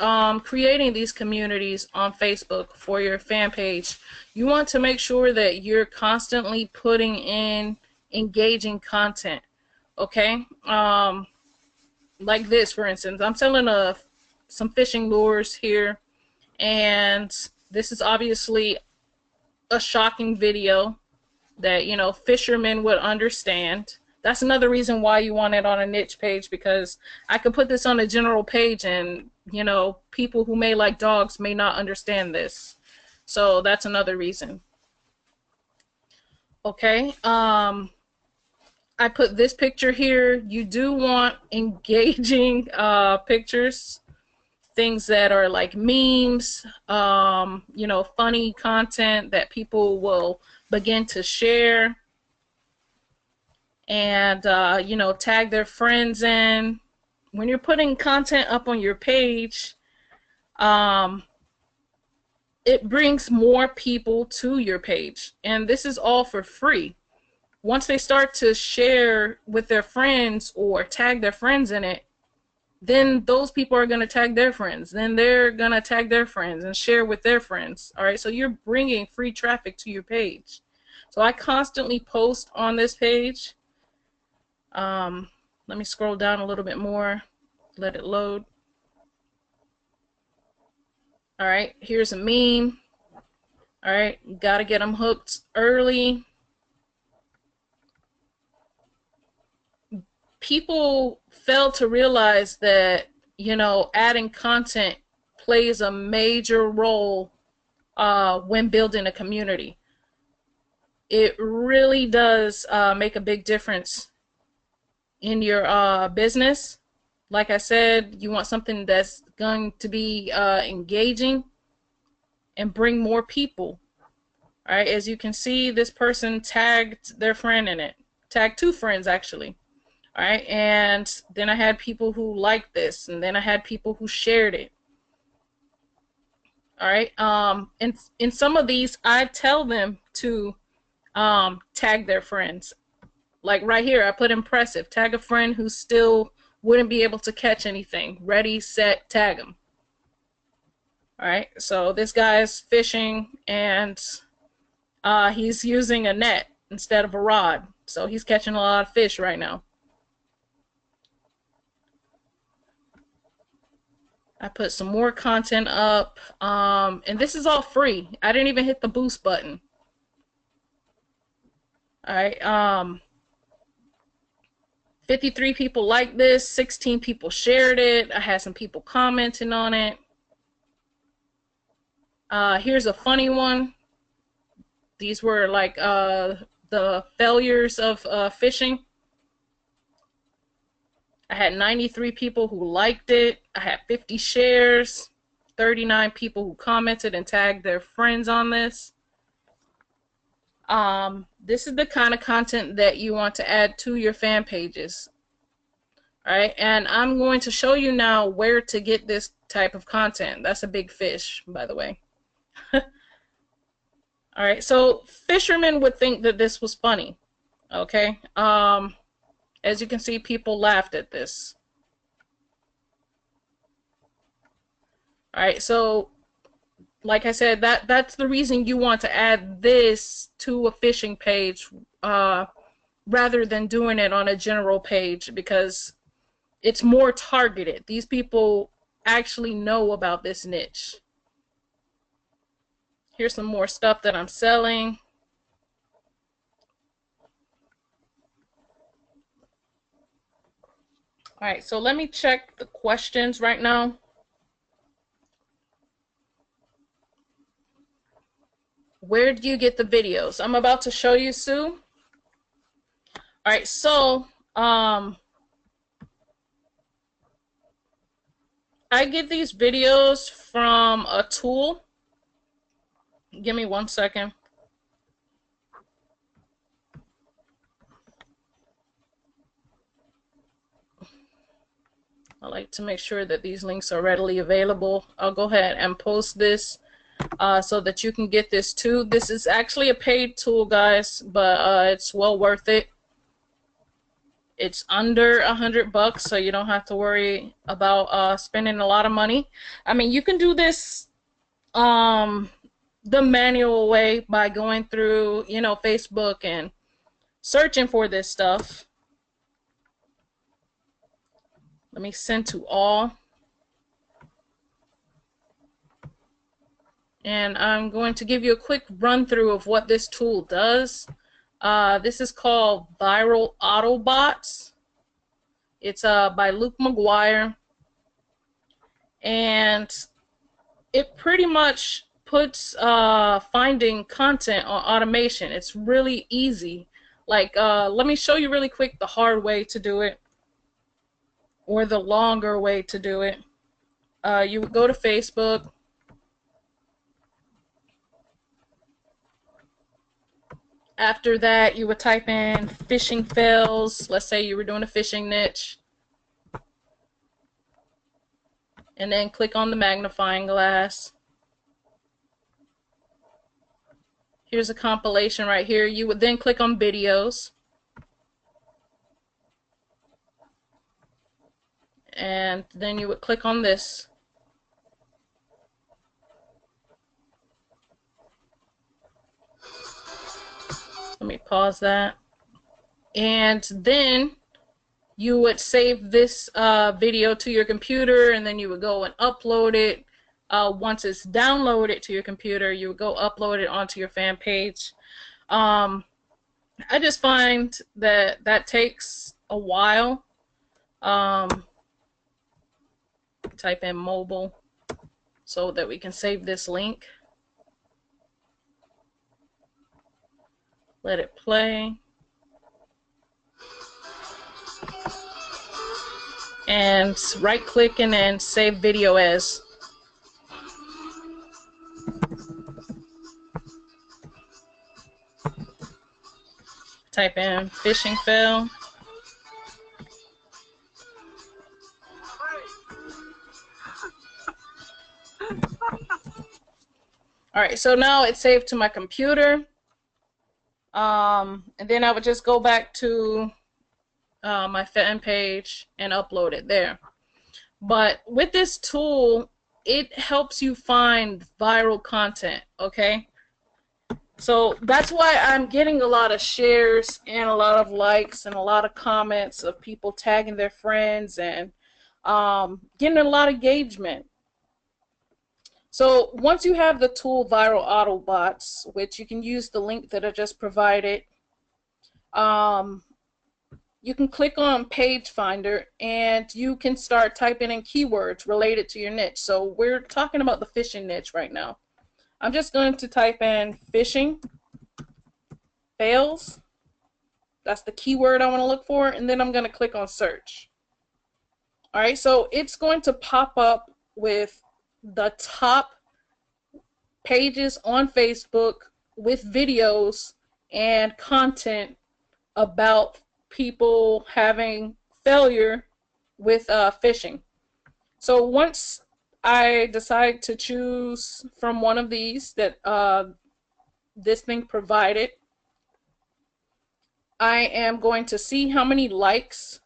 creating these communities on Facebook for your fan page, you want to make sure that you're constantly putting in engaging content. Okay? Like this, for instance, I'm selling some fishing lures here, and this is obviously a shocking video that, you know, fishermen would understand. That's another reason why you want it on a niche page, because I could put this on a general page and, you know, people who may like dogs may not understand this. So that's another reason. Okay. I put this picture here. You do want engaging pictures, things that are like memes, you know, funny content that people will begin to share and, you know, tag their friends in. When you're putting content up on your page, it brings more people to your page. And this is all for free. Once they start to share with their friends or tag their friends in it, then those people are going to tag their friends. Then they're going to tag their friends and share with their friends. All right, so you're bringing free traffic to your page. So I constantly post on this page. Let me scroll down a little bit more, let it load. All right, here's a meme. All right, got to get them hooked early. People fail to realize that, you know, adding content plays a major role when building a community. It really does make a big difference in your business. Like I said, you want something that's going to be engaging and bring more people. All right, as you can see, this person tagged their friend in it. Tagged two friends, actually. All right, and then I had people who liked this, and then I had people who shared it. All right, in some of these, I tell them to tag their friends. Like right here, I put impressive. Tag a friend who still wouldn't be able to catch anything. Ready, set, tag them. All right, so this guy is fishing, and he's using a net instead of a rod. So he's catching a lot of fish right now. I put some more content up, and this is all free. I didn't even hit the boost button. All right, 53 people liked this, 16 people shared it. I had some people commenting on it. Here's a funny one. These were like the failures of fishing. I had 93 people who liked it. I had 50 shares, 39 people who commented and tagged their friends on this. This is the kind of content that you want to add to your fan pages. All right, and I'm going to show you now where to get this type of content. That's a big fish, by the way. All right, so fishermen would think that this was funny. Okay, as you can see, people laughed at this. All right, so like I said, that's the reason you want to add this to a fishing page rather than doing it on a general page, because it's more targeted. These people actually know about this niche. Here's some more stuff that I'm selling. All right, so let me check the questions right now. Where do you get the videos? I'm about to show you, Sue. All right, so I get these videos from a tool. Give me 1 second. I like to make sure that these links are readily available. I'll go ahead and post this so that you can get this too. This is actually a paid tool, guys, but it's well worth it. It's under $100, so you don't have to worry about spending a lot of money. I mean, you can do this the manual way by going through, you know, Facebook and searching for this stuff. Let me send to all. And I'm going to give you a quick run through of what this tool does. This is called Viral Autobots. It's by Luke McGuire. And it pretty much puts finding content on automation. It's really easy. Like, let me show you really quick the hard way to do it, or the longer way to do it. You would go to Facebook. After that, you would type in phishing fails. Let's say you were doing a phishing niche. And then click on the magnifying glass. Here's a compilation right here. You would then click on videos. And then you would click on this. Let me pause that. And then you would save this video to your computer, and then you would go and upload it. Once it's downloaded to your computer, you would go upload it onto your fan page. I just find that that takes a while. Type in mobile so that we can save this link. Let it play. And right click and then save video as. Type in phishing fail. Alright, so now it's saved to my computer. And then I would just go back to my fan page and upload it there. But with this tool, it helps you find viral content, okay? So that's why I'm getting a lot of shares and a lot of likes and a lot of comments of people tagging their friends and getting a lot of engagement. So once you have the tool Viral Autobots, which you can use the link that I just provided, you can click on Page Finder and you can start typing in keywords related to your niche. So we're talking about the phishing niche right now. I'm just going to type in phishing fails. That's the keyword I want to look for, and then I'm going to click on search. All right, so it's going to pop up with the top pages on Facebook with videos and content about people having failure with phishing. So once I decide to choose from one of these that this thing provided, I am going to see how many likes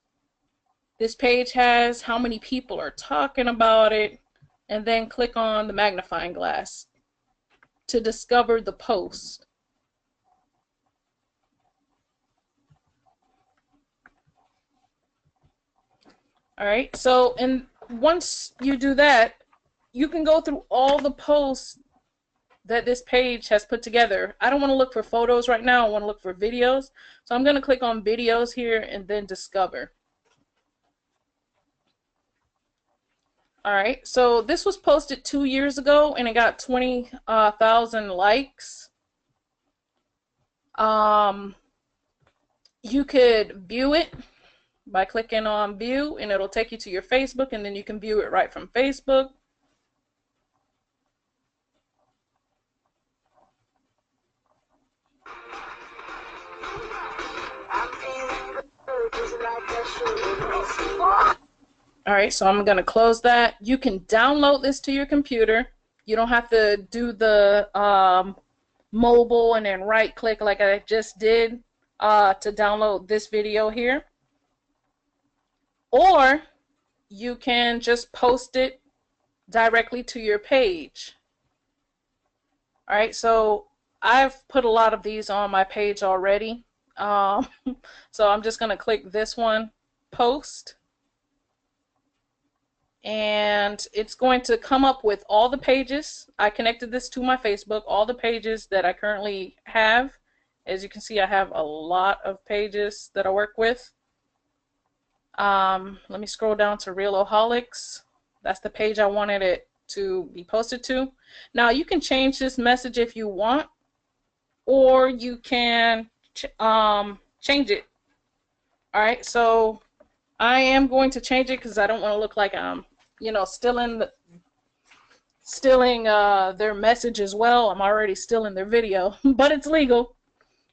this page has, how many people are talking about it, and then click on the magnifying glass to discover the post. All right, so and once you do that, you can go through all the posts that this page has put together. I don't want to look for photos right now. I want to look for videos. So I'm going to click on videos here and then discover. All right, so this was posted 2 years ago and it got 20,000 likes. You could view it by clicking on view and it'll take you to your Facebook, and then you can view it right from Facebook. All right, so I'm going to close that. You can download this to your computer. You don't have to do the mobile and then right click like I just did to download this video here. Or you can just post it directly to your page. All right, so I've put a lot of these on my page already. Um, so I'm just going to click this one, post. And it's going to come up with all the pages. I connected this to my Facebook, all the pages that I currently have. As you can see, I have a lot of pages that I work with. Let me scroll down to Reloholics. That's the page I wanted it to be posted to. Now you can change this message if you want, or you can change it. All right, so I am going to change it because I don't want to look like I'm, stealing their message as well. I'm already stealing their video, but it's legal.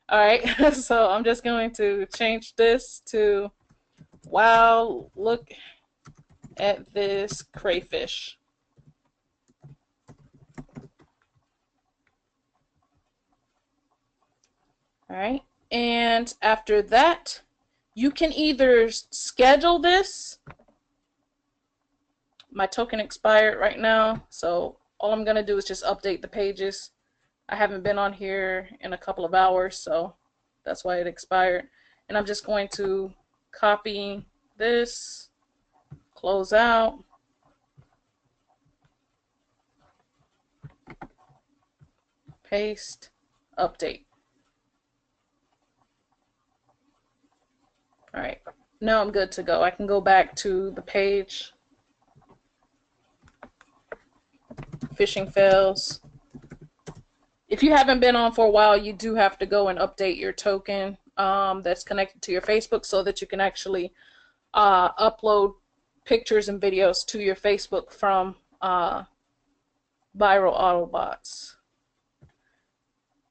All right, so I'm just going to change this to, wow, look at this crayfish. All right, and after that, you can either schedule this. My token expired right now, so all I'm gonna do is just update the pages. I haven't been on here in a couple of hours, so that's why it expired. And I'm just going to copy this, close out, paste, update. All right, now I'm good to go. I can go back to the page, phishing fails. If you haven't been on for a while, you do have to go and update your token that's connected to your Facebook so that you can actually upload pictures and videos to your Facebook from Viral Autobots.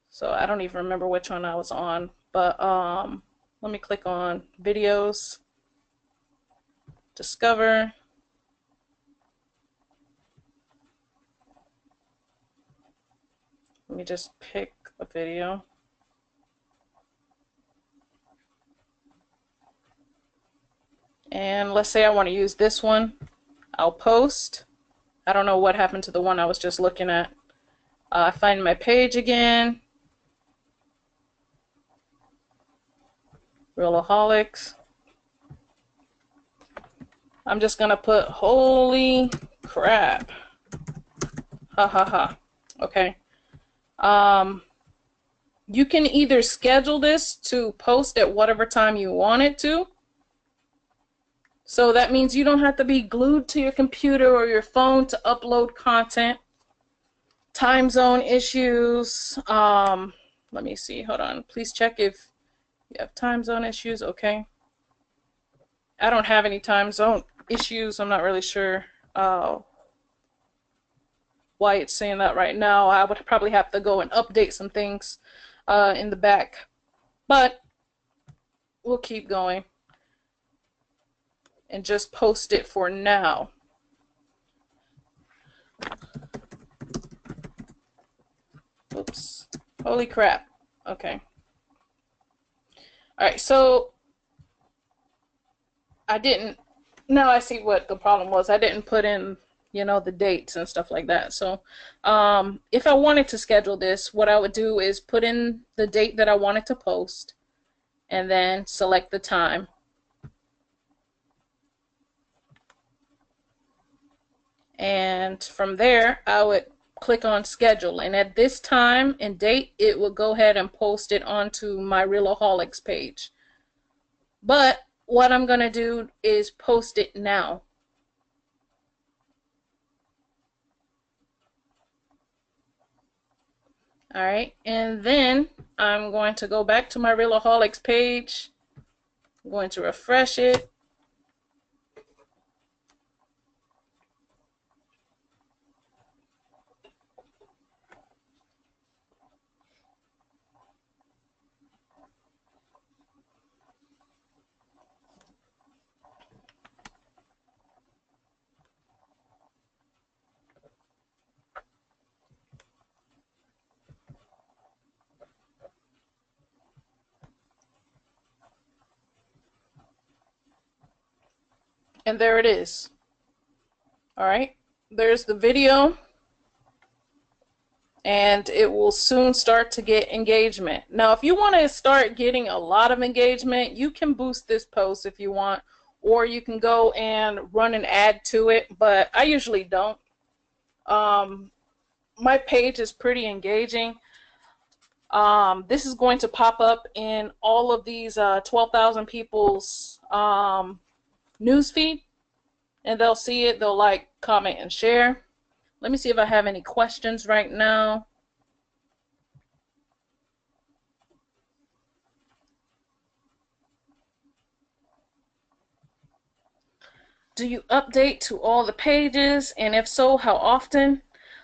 So I don't even remember which one I was on, but let me click on videos, discover. Let me just pick a video. And let's say I want to use this one. I'll post. I don't know what happened to the one I was just looking at. Find my page again. Reloholics. I'm just going to put holy crap. Ha ha ha. Okay. You can either schedule this to post at whatever time you want it to. So that means you don't have to be glued to your computer or your phone to upload content. Time zone issues. Let me see. Hold on. Please check if you have time zone issues. Okay. I don't have any time zone issues. I'm not really sure why it's saying that right now. I would probably have to go and update some things in the back. But we'll keep going and just post it for now. Oops. Holy crap. Okay. All right, so now I see what the problem was. I didn't put in, the dates and stuff like that. So if I wanted to schedule this, what I would do is put in the date that I wanted to post and then select the time. And from there, I would click on schedule. And at this time and date, it will go ahead and post it onto my Reloholics page. But what I'm going to do is post it now. All right, and then I'm going to go back to my Reloholics page. I'm going to refresh it. And there it is. All right, there's the video, and it will soon start to get engagement. Now, if you want to start getting a lot of engagement, you can boost this post if you want, or you can go and run an ad to it, but I usually don't. My page is pretty engaging. This is going to pop up in all of these 12,000 people's newsfeed, and they'll see it, they'll like, comment, and share. Let me see if I have any questions right now. Do you update to all the pages? And if so, how often?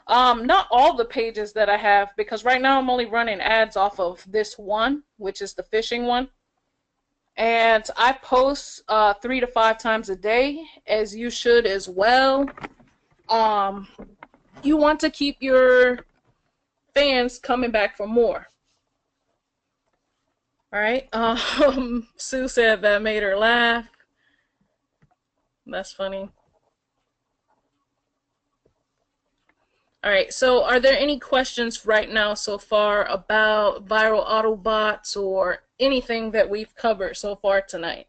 Not all the pages that I have, because right now I'm only running ads off of this one, which is the fishing one. And I post 3 to 5 times a day, as you should as well. You want to keep your fans coming back for more. All right. Sue said that made her laugh. That's funny. All right, so are there any questions right now so far about viral Autobots or anything that we've covered so far tonight?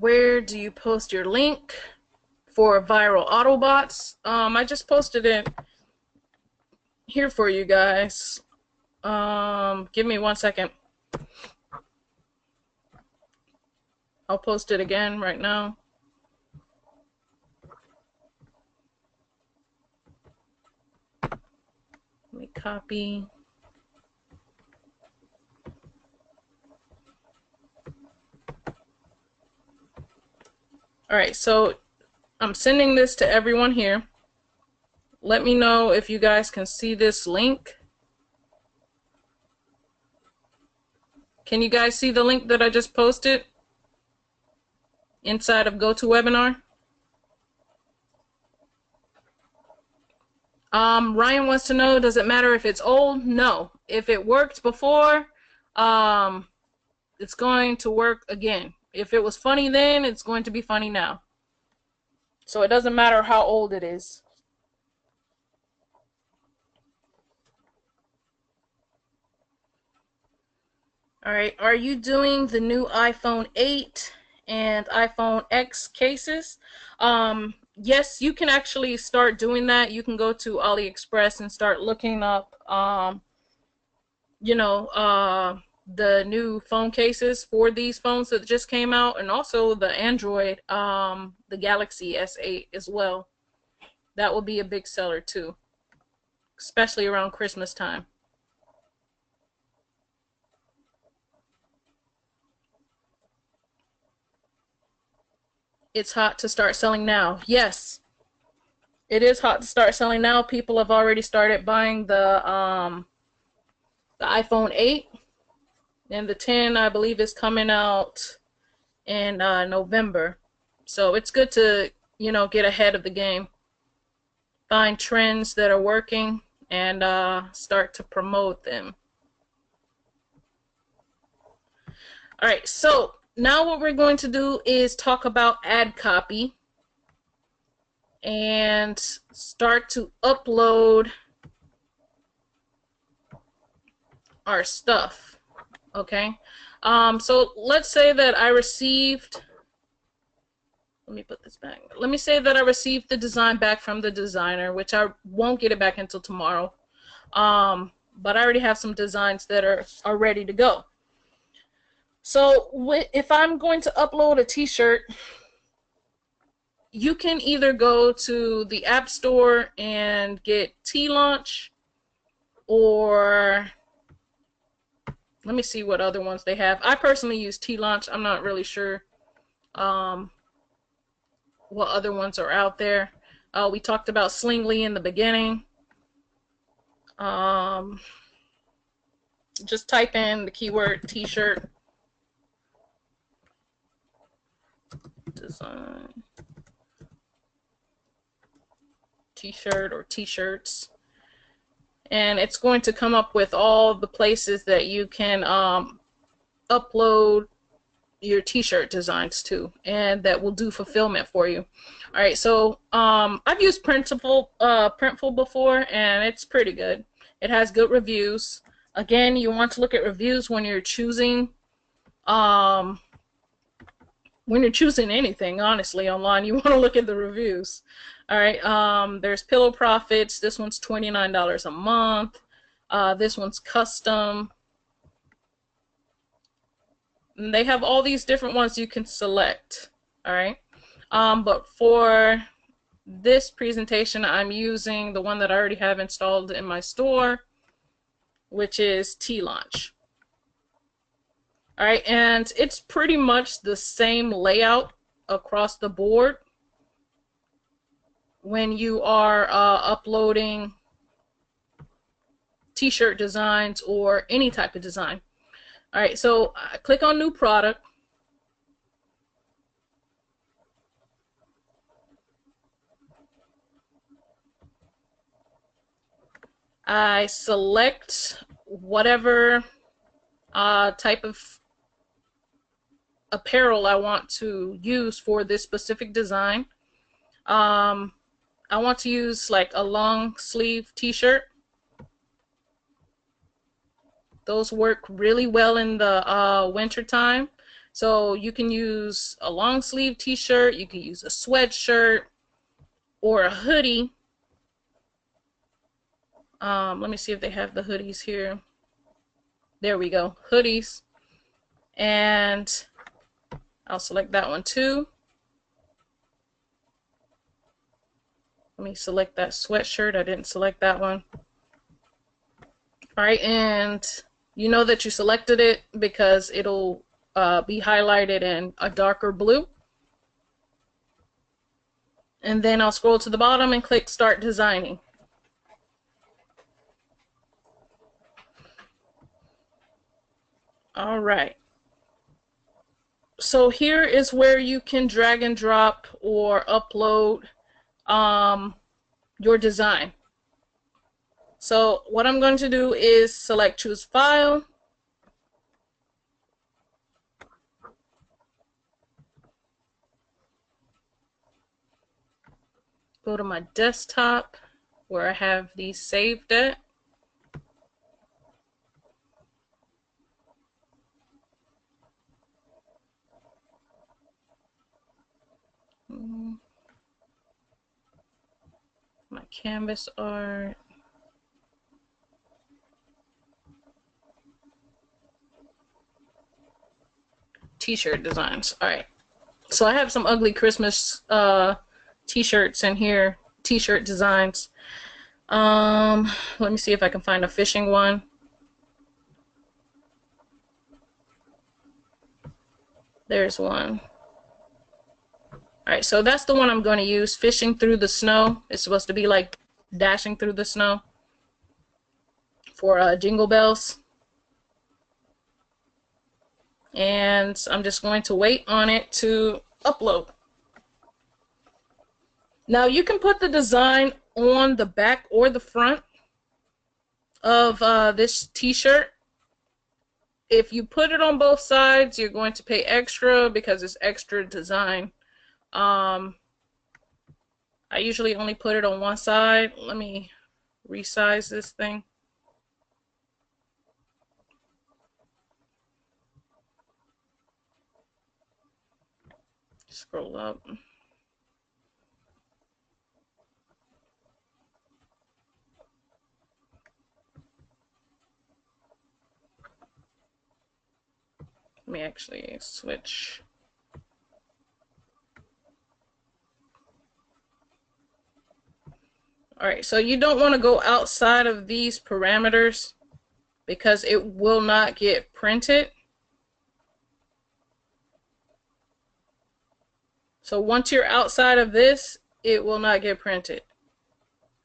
Where do you post your link for viral Autobots? I just posted it here for you guys. Give me 1 second. I'll post it again right now. Let me copy. All right, so I'm sending this to everyone here. Let me know if you guys can see this link. Can you guys see the link that I just posted inside of GoToWebinar? Ryan wants to know, does it matter if it's old? No. If it worked before, it's going to work again. If it was funny then, it's going to be funny now. So it doesn't matter how old it is. All right, are you doing the new iPhone 8 and iPhone X cases? Yes, you can actually start doing that. You can go to AliExpress and start looking up, the new phone cases for these phones that just came out, and also the Android, the Galaxy S8 as well. That will be a big seller too, especially around Christmas time. It's hot to start selling now. Yes, it is hot to start selling now. People have already started buying the iPhone 8, and the 10, I believe, is coming out in November. So it's good to, get ahead of the game, find trends that are working, and start to promote them. All right, so now what we're going to do is talk about ad copy and start to upload our stuff. Okay, so let's say that I received, let me put this back. Let me say that I received the design back from the designer, which I won't get it back until tomorrow. But I already have some designs that are ready to go. So if I'm going to upload a t-shirt, you can either go to the App Store and get T-Launch, or let me see what other ones they have. I personally use T-Launch. I'm not really sure what other ones are out there. We talked about Slingly in the beginning. just type in the keyword t-shirt design, t-shirt or t-shirts, and it's going to come up with all the places that you can upload your t-shirt designs to, and that will do fulfillment for you. All right, so I've used Printful before, and it's pretty good. It has good reviews. Again, you want to look at reviews when you're choosing anything, honestly, online. You want to look at the reviews. All right, there's Pillow Profits. This one's $29 a month. This one's custom. And they have all these different ones you can select. All right, but for this presentation, I'm using the one that I already have installed in my store, which is T-Launch. All right, and it's pretty much the same layout across the board when you are uploading t-shirt designs or any type of design. All right, so click on New Product. I select whatever type of apparel I want to use for this specific design. I want to use like a long sleeve t-shirt. Those work really well in the winter time. So you can use a long sleeve t-shirt, you can use a sweatshirt or a hoodie. Let me see if they have the hoodies here. There we go, hoodies. And I'll select that one too. Let me select that sweatshirt. I didn't select that one. All right, and you know that you selected it because it'll be highlighted in a darker blue. And then I'll scroll to the bottom and click Start Designing. All right. So here is where you can drag and drop or upload your design. So what I'm going to do is select Choose File. Go to my desktop where I have these saved at. My canvas art. T-shirt designs. All right. So I have some ugly Christmas t-shirts in here. T-shirt designs. Let me see if I can find a fishing one. There's one. All right, so that's the one I'm going to use. Fishing through the snow. It's supposed to be like dashing through the snow for Jingle Bells. And I'm just going to wait on it to upload. Now you can put the design on the back or the front of this t-shirt. If you put it on both sides, you're going to pay extra because it's extra design. I usually only put it on one side. Let me resize this thing. Scroll up. Let me actually switch. Alright, so you don't want to go outside of these parameters because it will not get printed. So once you're outside of this, it will not get printed.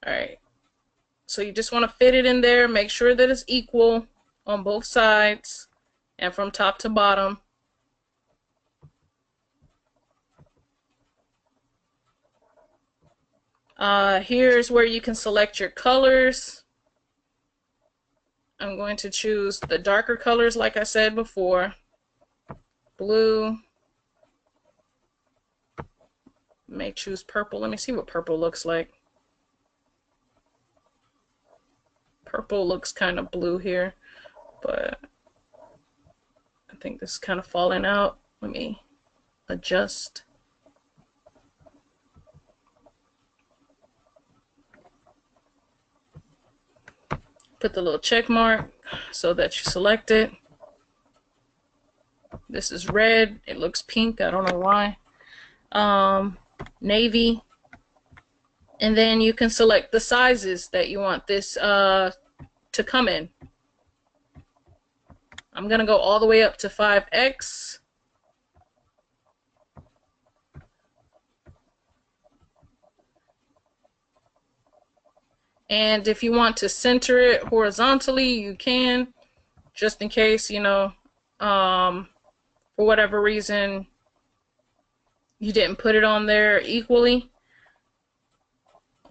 Alright, so you just want to fit it in there, make sure that it's equal on both sides and from top to bottom. Here's where you can select your colors. I'm going to choose the darker colors like I said before. Blue. May choose purple. Let me see what purple looks like. Purple looks kind of blue here, but I think this is kind of falling out. Let me adjust. Put the little check mark so that you select it. This is red. It looks pink. I don't know why. Navy. And then you can select the sizes that you want this to come in. I'm going to go all the way up to 5X. And if you want to center it horizontally, you can, just in case, you know, for whatever reason, you didn't put it on there equally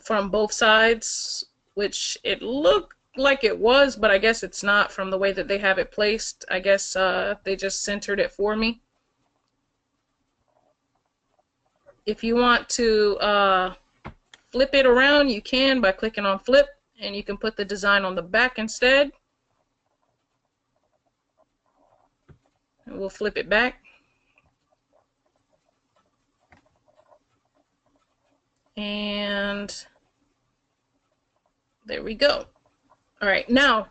from both sides, which it looked like it was, but I guess it's not from the way that they have it placed. I guess they just centered it for me. If you want to flip it around, you can by clicking on flip, and you can put the design on the back instead. And we'll flip it back. And there we go. All right, now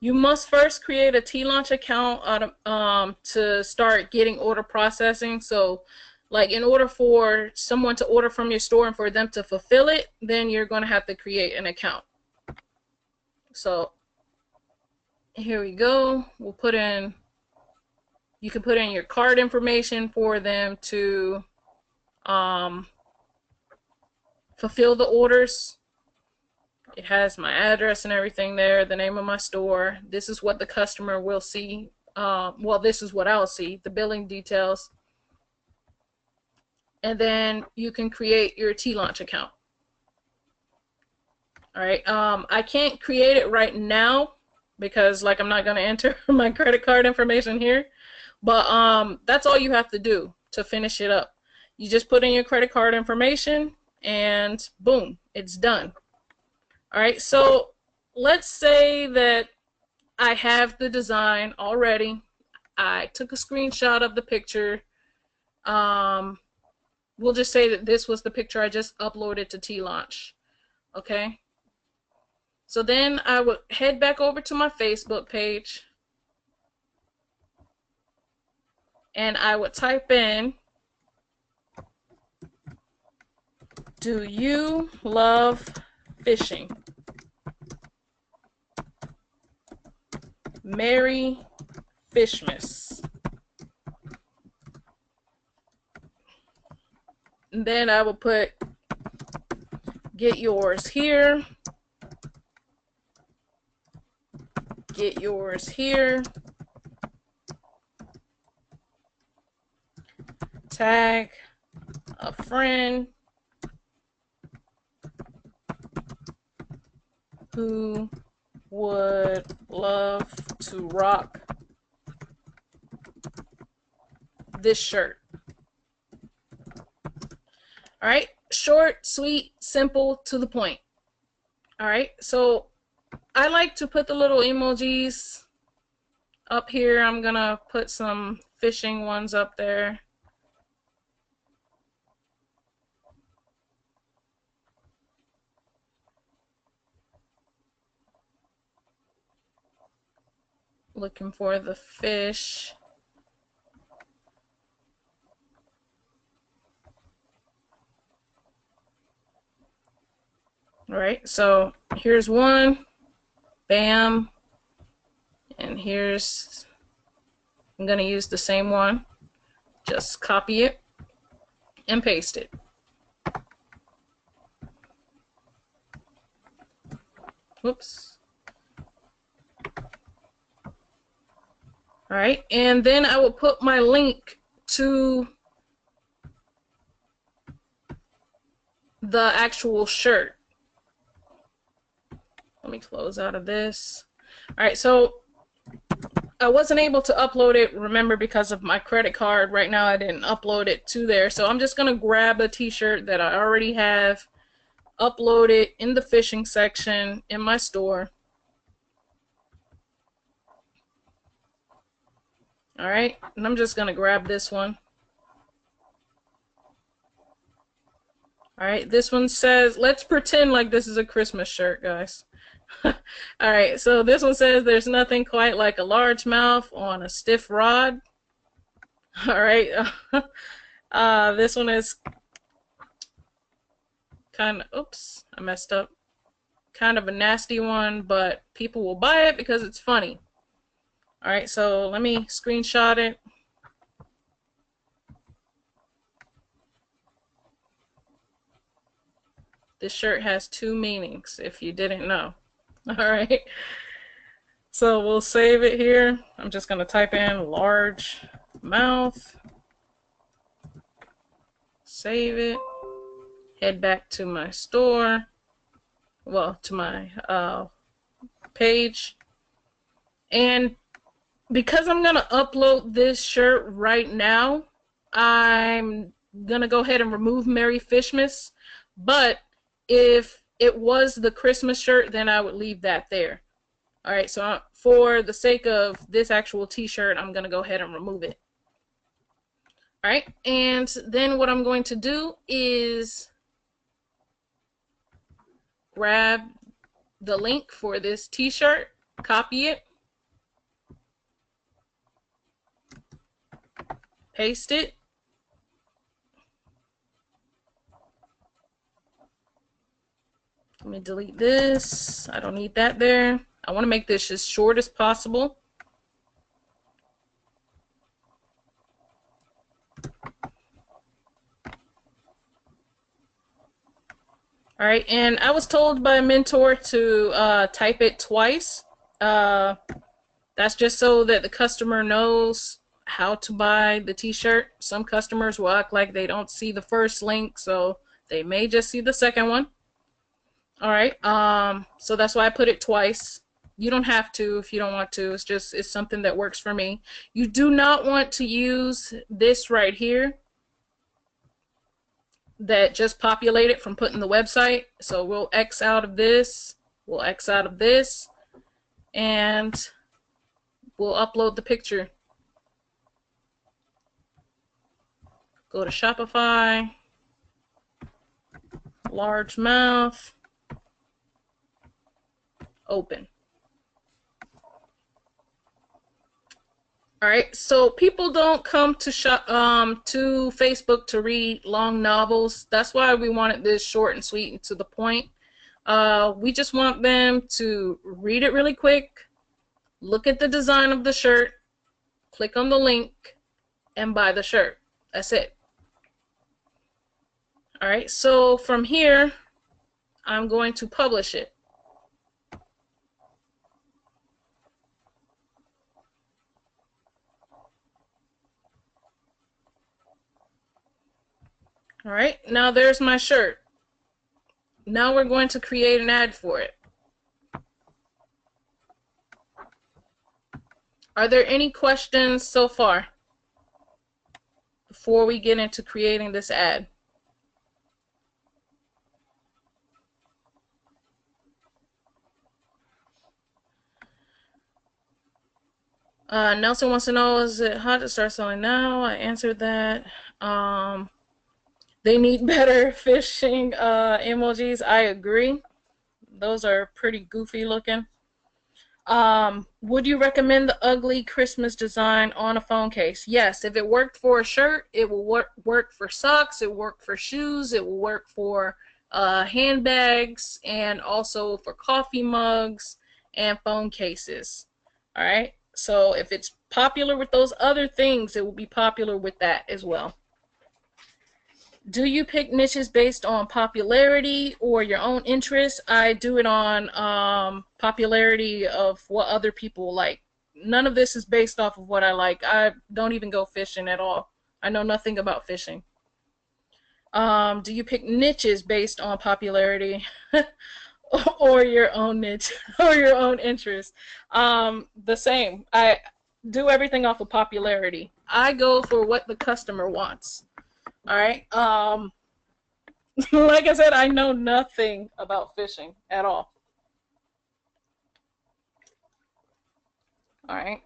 you must first create a T-Launch account to start getting order processing. So like in order for someone to order from your store and for them to fulfill it, then you're going to have to create an account. So here we go. We'll put in, you can put in your card information for them to fulfill the orders. It has my address and everything there, the name of my store. This is what the customer will see. Well, this is what I'll see, the billing details. And then you can create your T-Launch account. All right, I can't create it right now because like I'm not going to enter my credit card information here, but that's all you have to do to finish it up. You just put in your credit card information and boom, it's done. All right, so let's say that I have the design already. I took a screenshot of the picture. We'll just say that this was the picture I just uploaded to T-Launch. Okay. So then I would head back over to my Facebook page and I would type in, "Do you love fishing? Merry Fishmas." And then I will put, "Get yours here. Get yours here. Tag a friend who would love to rock this shirt." All right, short, sweet, simple, to the point. All right, so I like to put the little emojis up here. I'm gonna put some fishing ones up there. Looking for the fish. All right, so here's one, bam, and here's, I'm gonna use the same one, just copy it and paste it. Whoops. All right, and then I will put my link to the actual shirt. Let me close out of this. All right, so I wasn't able to upload it, remember, because of my credit card. Right now I didn't upload it to there, so I'm just going to grab a t-shirt that I already have, upload it in the fishing section in my store. All right, and I'm just going to grab this one. All right, this one says, let's pretend like this is a Christmas shirt, guys. All right, so this one says, there's nothing quite like a large mouth on a stiff rod. All right, this one is kind of, oops, I messed up. Kind of a nasty one, but people will buy it because it's funny. All right, so let me screenshot it. This shirt has two meanings, if you didn't know. All right, so we'll save it here. I'm just going to type in large mouth. Save it. Head back to my store. Well, to my page. And because I'm going to upload this shirt right now, I'm going to go ahead and remove Merry Fishmas. But if it was the Christmas shirt, then I would leave that there. All right, so for the sake of this actual t-shirt, I'm going to go ahead and remove it. All right, and then what I'm going to do is grab the link for this t-shirt, copy it, paste it, let me delete this. I don't need that there. I want to make this as short as possible. All right, and I was told by a mentor to type it twice. That's just so that the customer knows how to buy the t-shirt. Some customers will act like they don't see the first link, so they may just see the second one. All right, so that's why I put it twice. You don't have to if you don't want to. It's something that works for me. You do not want to use this right here that just populated from putting the website. So we'll X out of this. We'll X out of this. And we'll upload the picture. Go to Shopify. Large mouth. Open. All right, so people don't come to to Facebook to read long novels. That's why we wanted this short and sweet and to the point. We just want them to read it really quick, look at the design of the shirt, click on the link, and buy the shirt. That's it. All right, so from here, I'm going to publish it. All right, now there's my shirt. Now we're going to create an ad for it. Are there any questions so far before we get into creating this ad? Nelson wants to know, is it hot to start selling now? I answered that. They need better fishing emojis. I agree. Those are pretty goofy looking. Would you recommend the ugly Christmas design on a phone case? Yes. If it worked for a shirt, it will work for socks. It will work for shoes. It will work for handbags and also for coffee mugs and phone cases. All right. So if it's popular with those other things, it will be popular with that as well. Do you pick niches based on popularity or your own interests? I do it on popularity of what other people like. none of this is based off of what I like. I don't even go fishing at all. I know nothing about fishing. Do you pick niches based on popularity or your own niche or your own interest? The same. I do everything off of popularity. I go for what the customer wants. All right. Like I said, I know nothing about fishing at all. All right.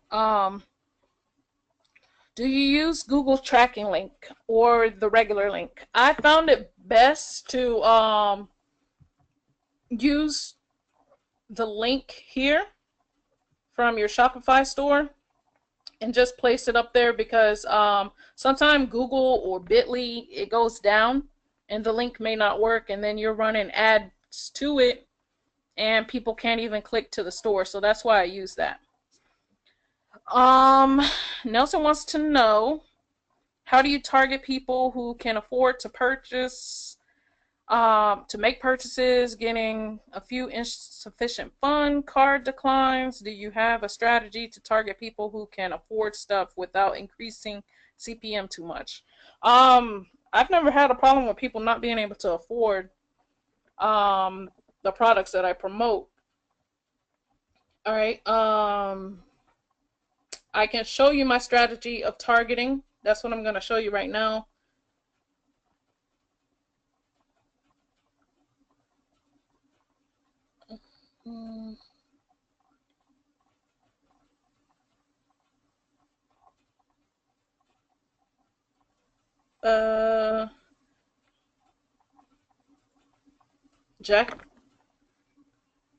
Do you use Google tracking link or the regular link? I found it best to use the link here from your Shopify store and just place it up there, because sometimes Google or Bitly, it goes down and the link may not work, and then you're running ads to it and people can't even click to the store. So that's why I use that. Nelson wants to know, how do you target people who can afford to purchase, to make purchases, getting a few insufficient fund, card declines? Do you have a strategy to target people who can afford stuff without increasing CPM too much? I've never had a problem with people not being able to afford the products that I promote. All right. I can show you my strategy of targeting. That's what I'm going to show you right now.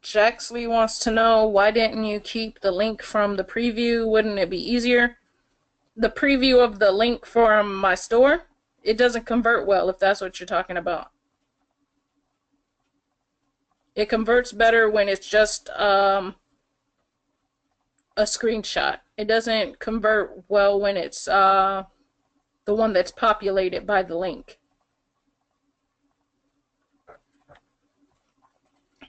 Jaxley wants to know, why didn't you keep the link from the preview? Wouldn't it be easier? The preview of the link from my store, it doesn't convert well, if that's what you're talking about. It converts better when it's just a screenshot. It doesn't convert well when it's the one that's populated by the link.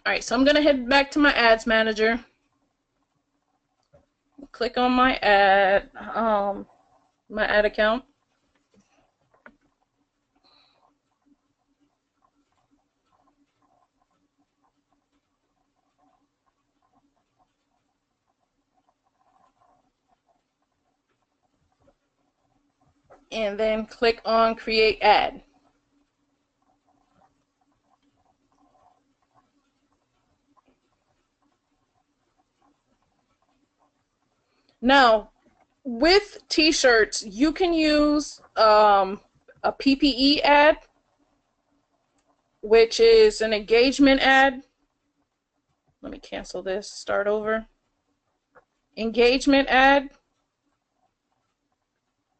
All right, so I'm going to head back to my ads manager. Click on my ad account. And then click on create ad. Now, with t-shirts, you can use a PPE ad, which is an engagement ad. Let me cancel this, start over. Engagement ad.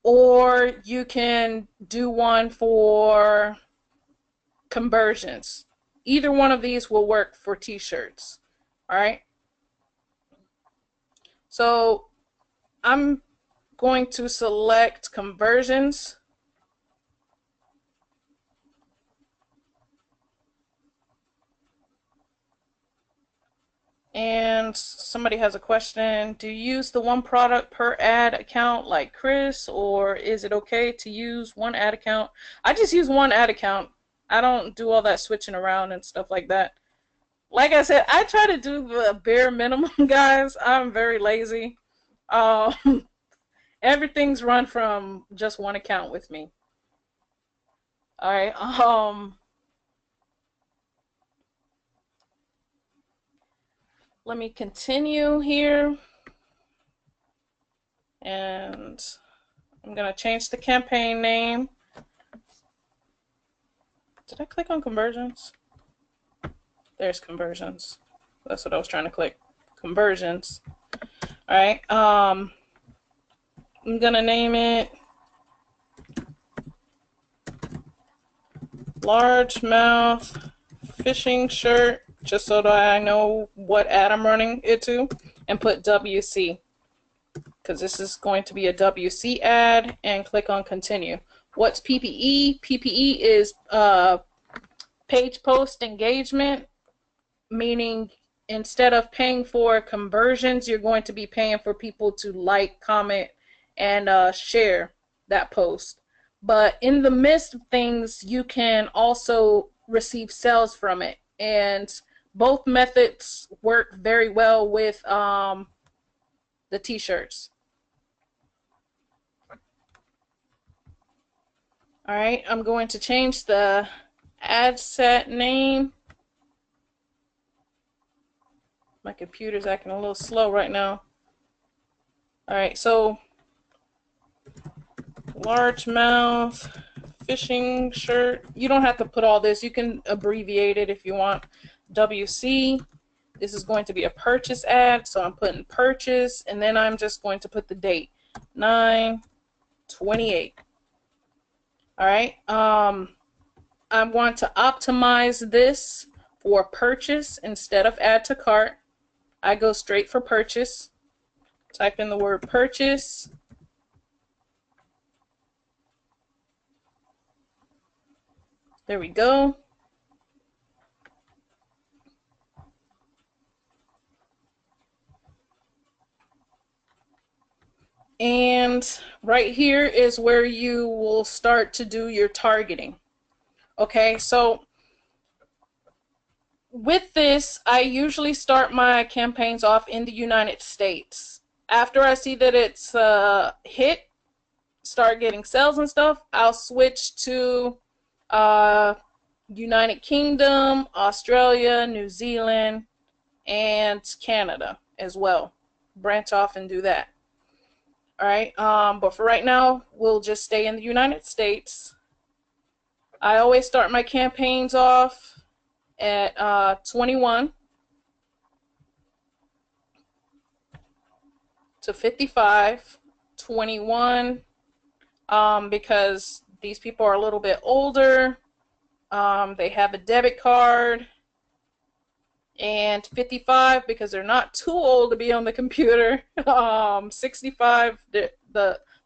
Or you can do one for conversions. Either one of these will work for t-shirts. All right. So I'm going to select conversions. And somebody has a question. Do you use the one product per ad account like Chris, or is it okay to use one ad account? I just use one ad account. I don't do all that switching around and stuff like that. Like I said, I try to do the bare minimum, guys. I'm very lazy. Everything's run from just one account with me. All right. Let me continue here. And I'm going to change the campaign name. Did I click on conversions? There's conversions. That's what I was trying to click. Conversions. All right. I'm going to name it Largemouth Fishing Shirt, just so that I know what ad I'm running it to, and put WC, because this is going to be a WC ad, and click on continue. What's PPE? PPE is page post engagement, meaning instead of paying for conversions, you're going to be paying for people to like, comment, and share that post. But in the midst of things, you can also receive sales from it. And both methods work very well with the t-shirts. All right, I'm going to change the ad set name. My computer's acting a little slow right now. All right, so largemouth fishing shirt. You don't have to put all this. You can abbreviate it if you want. WC. This is going to be a purchase ad, so I'm putting purchase, and then I'm just going to put the date, 9/28. All right. I want to optimize this for purchase instead of add to cart. I go straight for purchase. Type in the word purchase. There we go. And right here is where you will start to do your targeting. Okay, so with this, I usually start my campaigns off in the United States. After I see that it's hit, start getting sales and stuff, I'll switch to United Kingdom, Australia, New Zealand, and Canada as well. Branch off and do that. All right, but for right now, we'll just stay in the United States. I always start my campaigns off at 21 to 55, 21, because these people are a little bit older. They have a debit card. And 55 because they're not too old to be on the computer. 65, the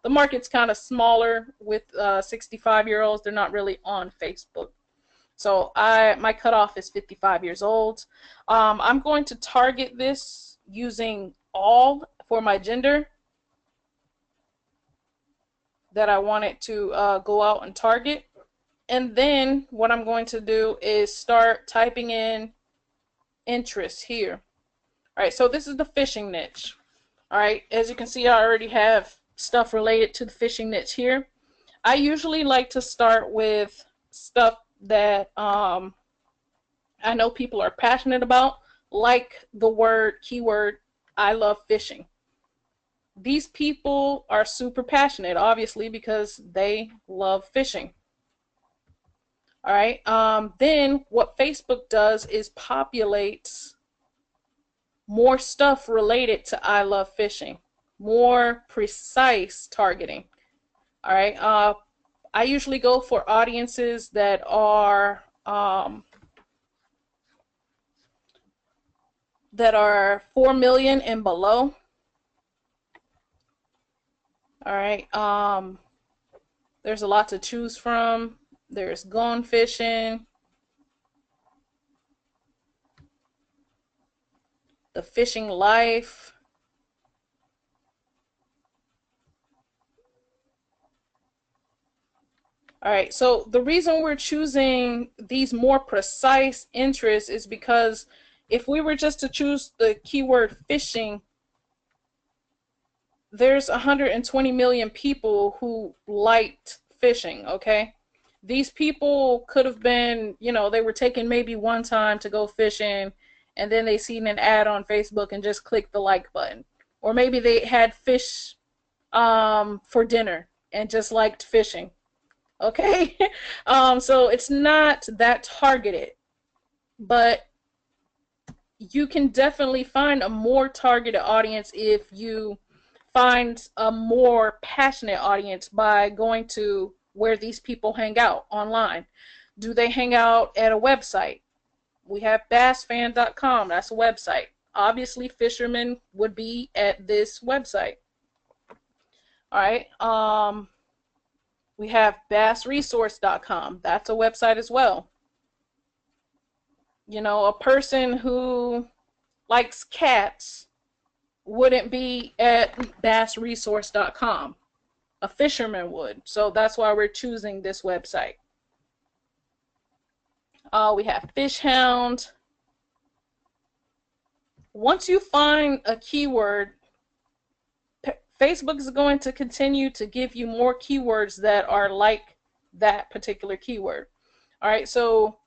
market's kind of smaller with 65-year-olds. They're not really on Facebook. So my cutoff is 55 years old. I'm going to target this using all for my gender that I want it to go out and target. And then what I'm going to do is start typing in interest here. All right, so this is the fishing niche. All right, as you can see, I already have stuff related to the fishing niche here. I usually like to start with stuff that I know people are passionate about, like the keyword, I love fishing. These people are super passionate, obviously, because they love fishing. All right. Then what Facebook does is populates more stuff related to I love fishing, more precise targeting. All right. I usually go for audiences that are 4 million and below. All right. There's a lot to choose from. There's gone fishing, the fishing life, all right, so the reason we're choosing these more precise interests is because if we were just to choose the keyword fishing, there's 120 million people who liked fishing, okay? These people could have been, they were taking maybe one time to go fishing, and then they seen an ad on Facebook and just clicked the like button. Or maybe they had fish for dinner and just liked fishing, okay? So it's not that targeted, but you can definitely find a more targeted audience if you find a more passionate audience by going to where these people hang out online. Do they hang out at a website? We have bassfan.com. That's a website. Obviously, fishermen would be at this website. All right. We have bassresource.com. That's a website as well. A person who likes cats wouldn't be at bassresource.com. A fisherman would. So that's why we're choosing this website. We have fish hound. Once you find a keyword, Facebook is going to continue to give you more keywords that are like that particular keyword. All right, so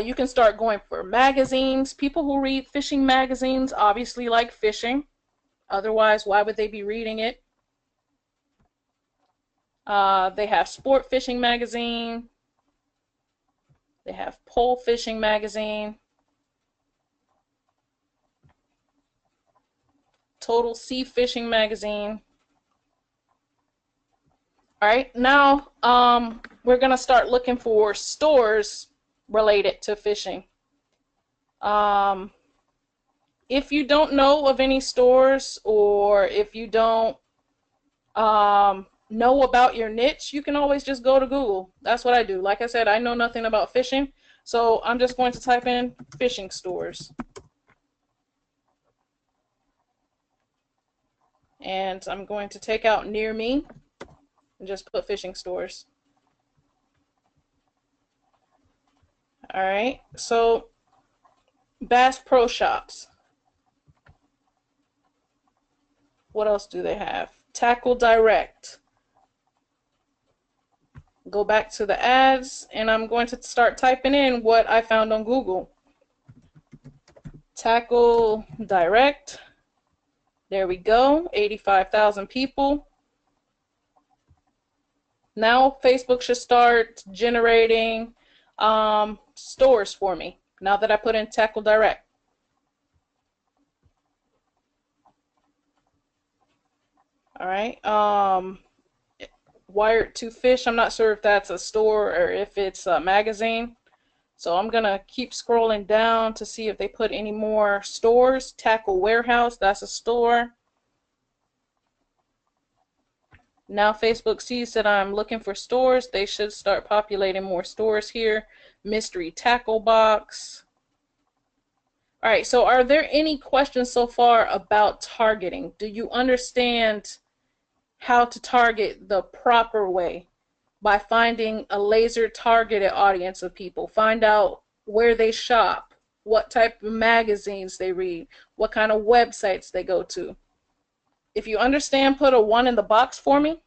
you can start going for magazines. People who read fishing magazines obviously like fishing. Otherwise, why would they be reading it? They have sport fishing magazine. They have pole fishing magazine. Total Sea Fishing magazine. All right, now we're gonna start looking for stores related to fishing. If you don't know of any stores, or if you don't know about your niche, you can always just go to Google. That's what I do. Like I said, I know nothing about fishing, so I'm just going to type in fishing stores. And I'm going to take out near me and just put fishing stores. All right, so Bass Pro Shops. What else do they have? Tackle Direct. Go back to the ads, and I'm going to start typing in what I found on Google. Tackle Direct. There we go, 85,000 people. Now Facebook should start generating stores for me now that I put in Tackle Direct. All right. Wired to Fish. I'm not sure if that's a store or if it's a magazine. So I'm going to keep scrolling down to see if they put any more stores. Tackle Warehouse. That's a store. Now Facebook sees that I'm looking for stores. They should start populating more stores here. Mystery Tackle Box. All right, so are there any questions so far about targeting? Do you understand how to target the proper way by finding a laser targeted audience of people? Find out where they shop, what type of magazines they read, what kind of websites they go to. If you understand, put a 1 in the box for me.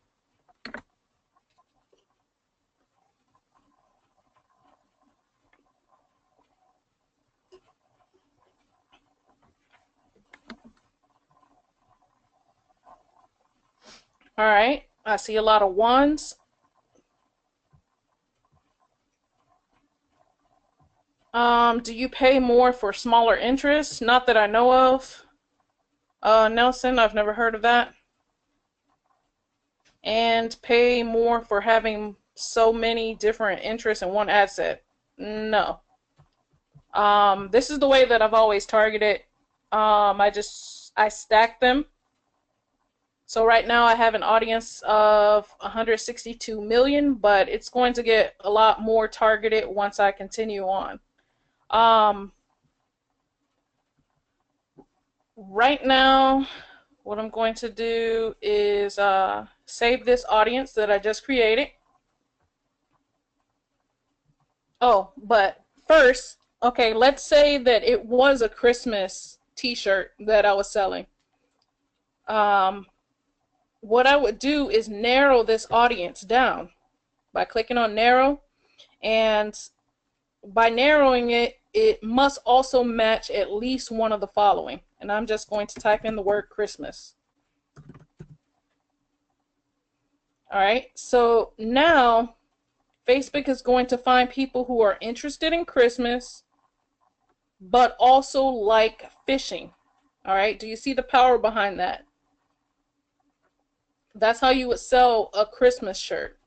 All right, I see a lot of 1s. Do you pay more for smaller interests? Not that I know of. Nelson, I've never heard of that. And pay more for having so many different interests in one ad set? No. This is the way that I've always targeted. I stack them. So right now I have an audience of 162 million, but it's going to get a lot more targeted once I continue on. Right now, what I'm going to do is save this audience that I just created. Oh, but first, okay, let's say that it was a Christmas t-shirt that I was selling. What I would do is narrow this audience down by clicking on narrow, and by narrowing it, it must also match at least one of the following. And I'm just going to type in the word Christmas. All right, so now Facebook is going to find people who are interested in Christmas, but also like fishing. All right, do you see the power behind that? That's how you would sell a Christmas shirt.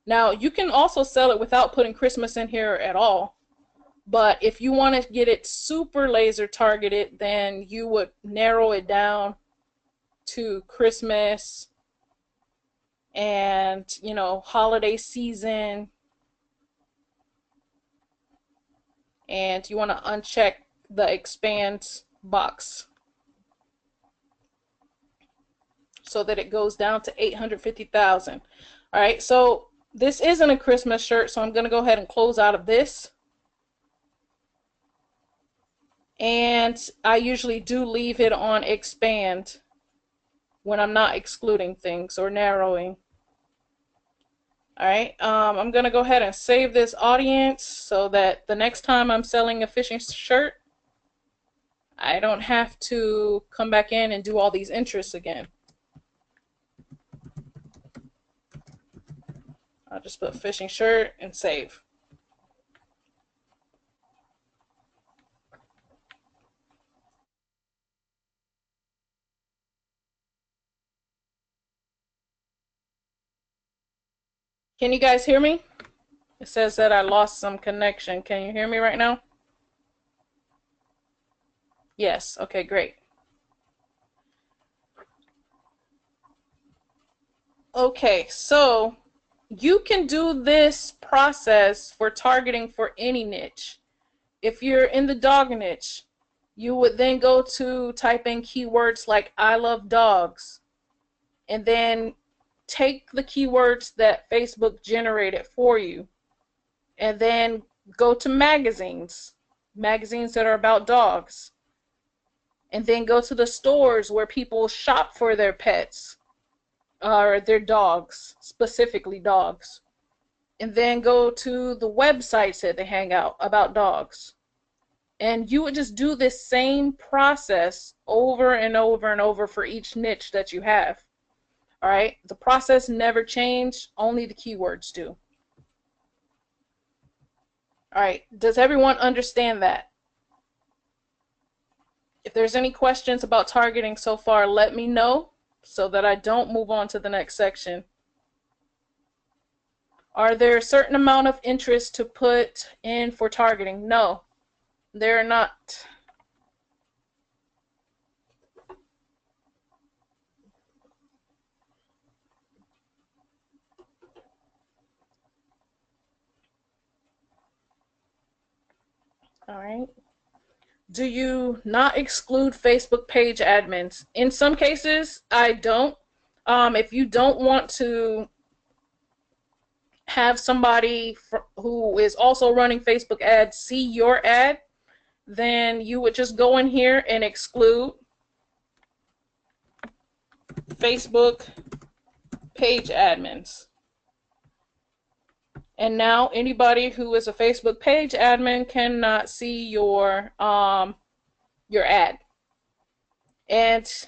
Now, you can also sell it without putting Christmas in here at all. But if you want to get it super laser targeted, then you would narrow it down to Christmas and, you know, holiday season. And you want to uncheck the expand box so that it goes down to 850,000. All right, so this isn't a Christmas shirt, so I'm going to go ahead and close out of this. And I usually do leave it on expand when I'm not excluding things or narrowing. All right, I'm going to go ahead and save this audience so that the next time I'm selling a fishing shirt, I don't have to come back in and do all these interests again. I'll just put fishing shirt and save. Can you guys hear me? It says that I lost some connection. Can you hear me right now? Yes. Okay, great. Okay, so you can do this process for targeting for any niche. If you're in the dog niche, you would then go to type in keywords like I love dogs, and then take the keywords that Facebook generated for you, and then go to magazines that are about dogs, and then go to the stores where people shop for their pets or their dogs, specifically dogs, and then go to the websites that they hang out about dogs. And you would just do this same process over and over and over for each niche that you have. All right, the process never changed, only the keywords do. All right, does everyone understand that? If there's any questions about targeting so far, let me know so that I don't move on to the next section. Are there a certain amount of interest to put in for targeting? No, they're not. All right. Do you not exclude Facebook page admins? In some cases, I don't. If you don't want to have somebody who is also running Facebook ads see your ad, then you would just go in here and exclude Facebook page admins. And now anybody who is a Facebook page admin cannot see your ad. And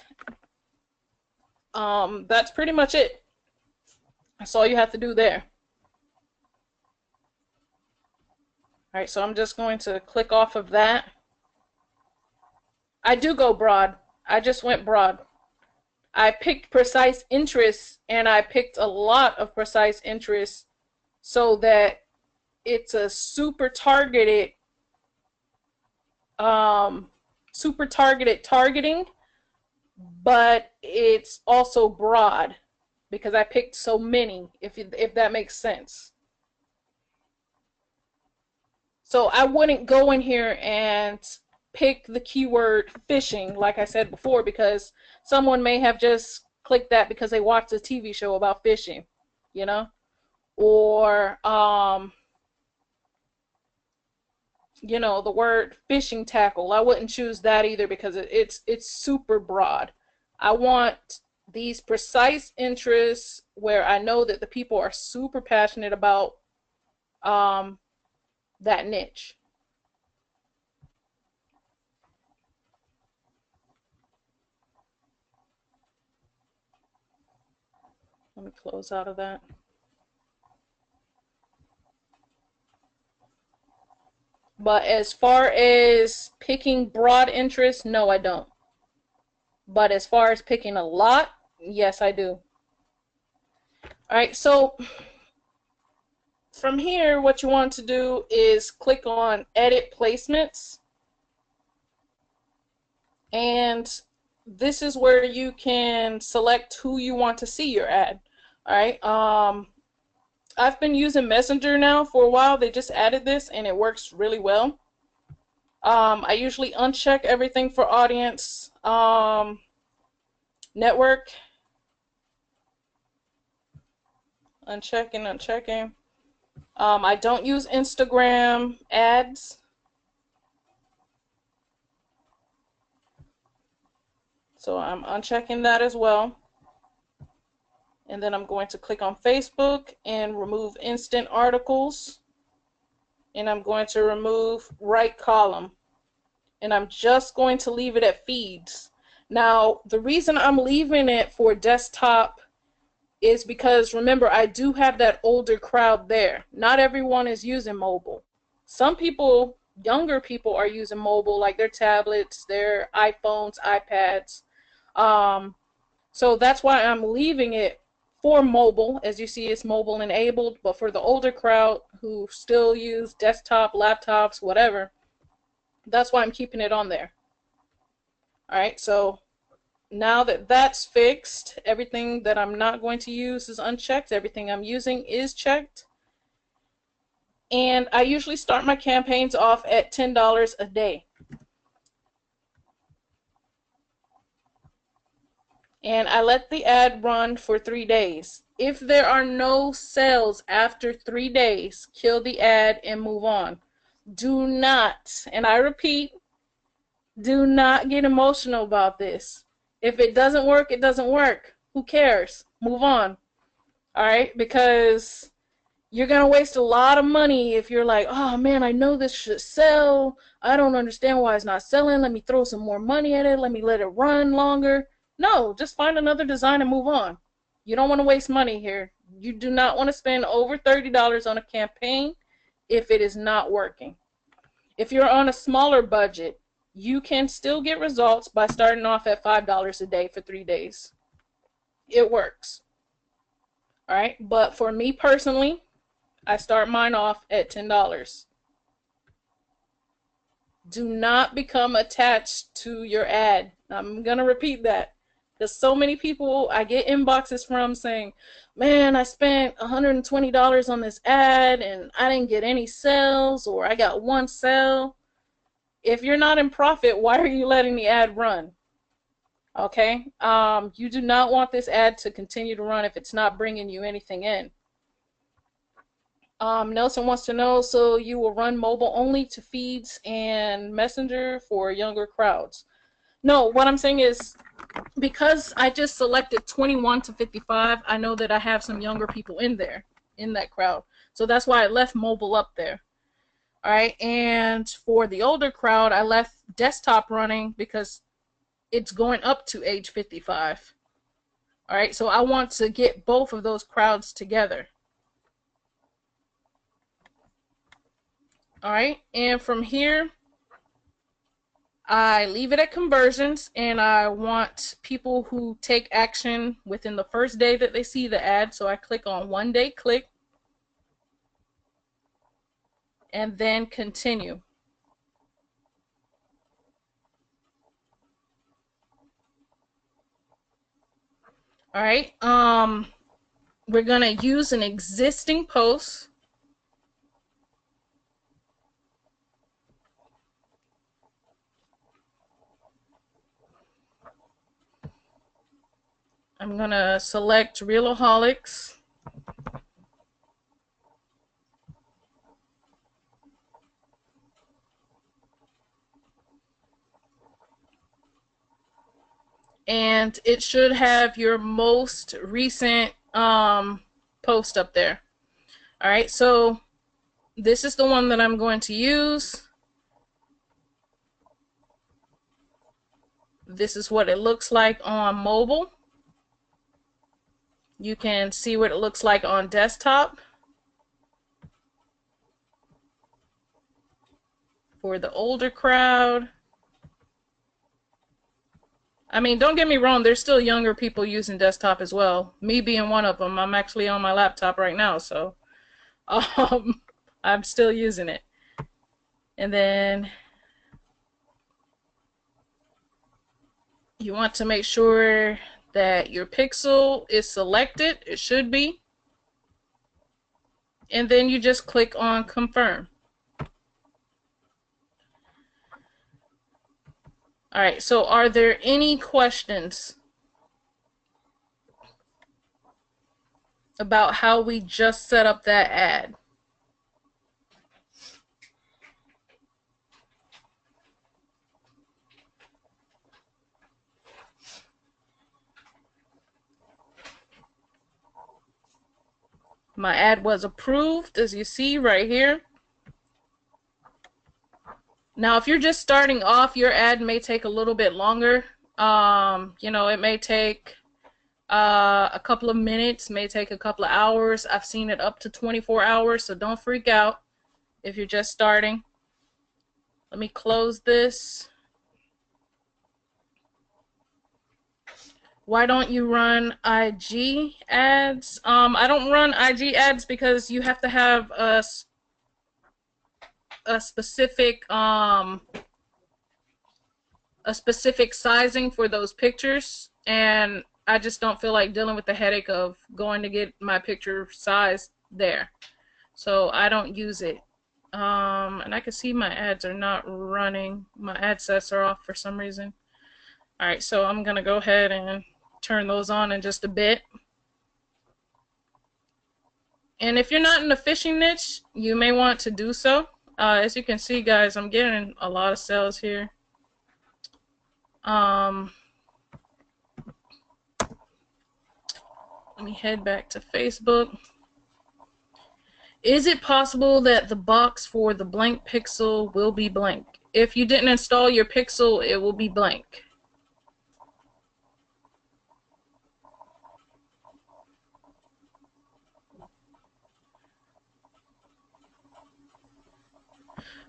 that's pretty much it. That's all you have to do there. All right, so I'm just going to click off of that. I do go broad. I just went broad. I picked precise interests, and I picked a lot of precise interests so that it's a super targeted targeting, but it's also broad because I picked so many, if that makes sense. So I wouldn't go in here and pick the keyword fishing, like I said before, because someone may have just clicked that because they watched a TV show about fishing, you know, or you know, the word fishing tackle. I wouldn't choose that either because it's super broad. I want these precise interests where I know that the people are super passionate about that niche. Let me close out of that. But as far as picking broad interests, no, I don't. But as far as picking a lot, yes, I do. All right, so from here, what you want to do is click on Edit Placements. And this is where you can select who you want to see your ad. All right. I've been using Messenger now for a while. They just added this, and it works really well. I usually uncheck everything for audience. Network, unchecking. I don't use Instagram ads. So I'm unchecking that as well. And then I'm going to click on Facebook and remove instant articles. And I'm going to remove right column. And I'm just going to leave it at feeds. Now, the reason I'm leaving it for desktop is because, remember, I do have that older crowd there. Not everyone is using mobile. Some people, younger people, are using mobile, like their tablets, their iPhones, iPads. So that's why I'm leaving it for mobile. As you see, it's mobile enabled, but for the older crowd who still use desktop, laptops, whatever, that's why I'm keeping it on there. All right, so now that that's fixed, everything that I'm not going to use is unchecked. Everything I'm using is checked. And I usually start my campaigns off at $10 a day. And I let the ad run for 3 days. If there are no sales after 3 days, kill the ad and move on. Do not, and I repeat, do not get emotional about this. If it doesn't work, it doesn't work. Who cares? Move on. All right? Because you're going to waste a lot of money if you're like, oh man, I know this should sell. I don't understand why it's not selling. Let me throw some more money at it. Let me let it run longer. No, just find another design and move on. You don't want to waste money here. You do not want to spend over $30 on a campaign if it is not working. If you're on a smaller budget, you can still get results by starting off at $5 a day for 3 days. It works. All right, but for me personally, I start mine off at $10. Do not become attached to your ad. I'm going to repeat that. Because so many people I get inboxes from saying, man, I spent $120 on this ad and I didn't get any sales, or I got one sale. If you're not in profit, why are you letting the ad run? Okay? You do not want this ad to continue to run if it's not bringing you anything in. Nelson wants to know, so you will run mobile only to feeds and messenger for younger crowds? No, what I'm saying is, because I just selected 21 to 55, I know that I have some younger people in there, in that crowd. So that's why I left mobile up there. All right, and for the older crowd, I left desktop running because it's going up to age 55. All right, so I want to get both of those crowds together. All right, and from here, I leave it at conversions, and I want people who take action within the first day that they see the ad. So I click on 1 day click and then continue. All right, we're gonna use an existing post. I'm gonna select Reelaholics. And it should have your most recent post up there. All right, so this is the one that I'm going to use. This is what it looks like on mobile. You can see what it looks like on desktop. For the older crowd, I mean, don't get me wrong, there's still younger people using desktop as well. Me being one of them. I'm actually on my laptop right now, so I'm still using it. And then you want to make sure that your pixel is selected. It should be. And then you just click on confirm. All right, so are there any questions about how we just set up that ad? My ad was approved, as you see right here. Now, if you're just starting off, your ad may take a little bit longer. It may take a couple of minutes, may take a couple of hours. I've seen it up to 24 hours, so don't freak out if you're just starting. Let me close this. Why don't you run IG ads? I don't run IG ads because you have to have a specific sizing for those pictures, and I just don't feel like dealing with the headache of going to get my picture size there, so I don't use it. And I can see my ads are not running. My ad sets are off for some reason. Alright, so I'm gonna go ahead and turn those on in just a bit. And if you're not in the fishing niche, you may want to do so. As you can see, guys, I'm getting a lot of sales here. Let me head back to Facebook. Is it possible that the box for the blank pixel will be blank? If you didn't install your pixel, it will be blank.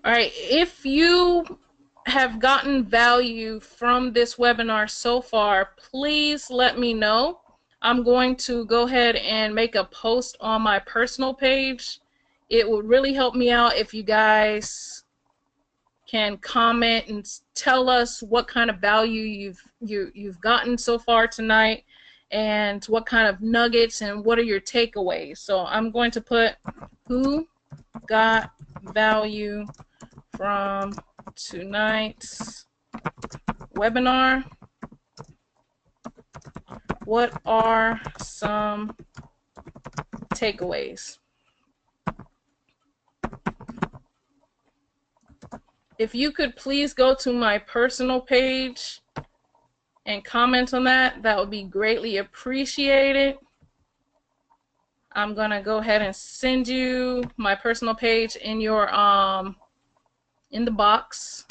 Alright, if you have gotten value from this webinar so far, please let me know. I'm going to go ahead and make a post on my personal page. It would really help me out if you guys can comment and tell us what kind of value you've gotten so far tonight, and what kind of nuggets and what are your takeaways. So I'm going to put who got value from tonight's webinar. What are some takeaways? If you could please go to my personal page and comment on that, that would be greatly appreciated. I'm gonna go ahead and send you my personal page in your in the box.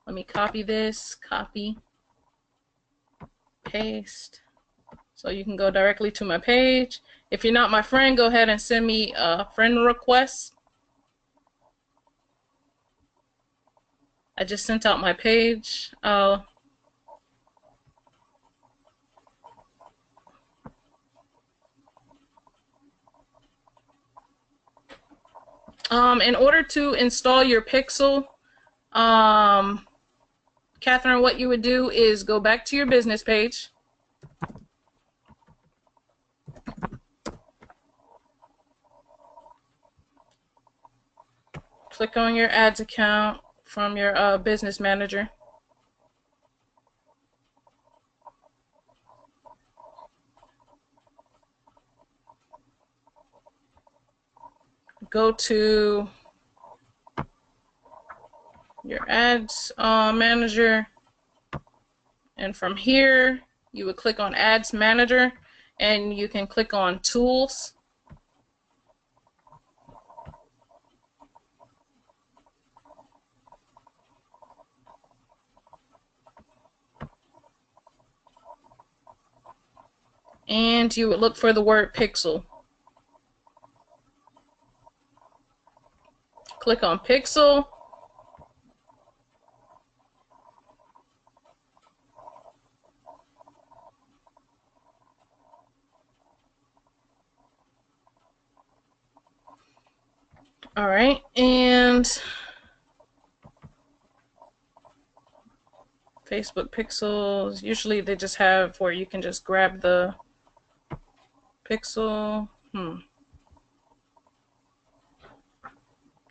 Let me copy this, copy, paste, so you can go directly to my page. If you're not my friend, go ahead and send me a friend request. I just sent out my page. In order to install your pixel, Catherine, what you would do is go back to your business page. Click on your ads account from your business manager. Go to your ads manager, and from here you would click on ads manager, and you can click on tools. And you would look for the word pixel. Click on pixel. All right, and Facebook pixels, usually they just have where you can just grab the pixel.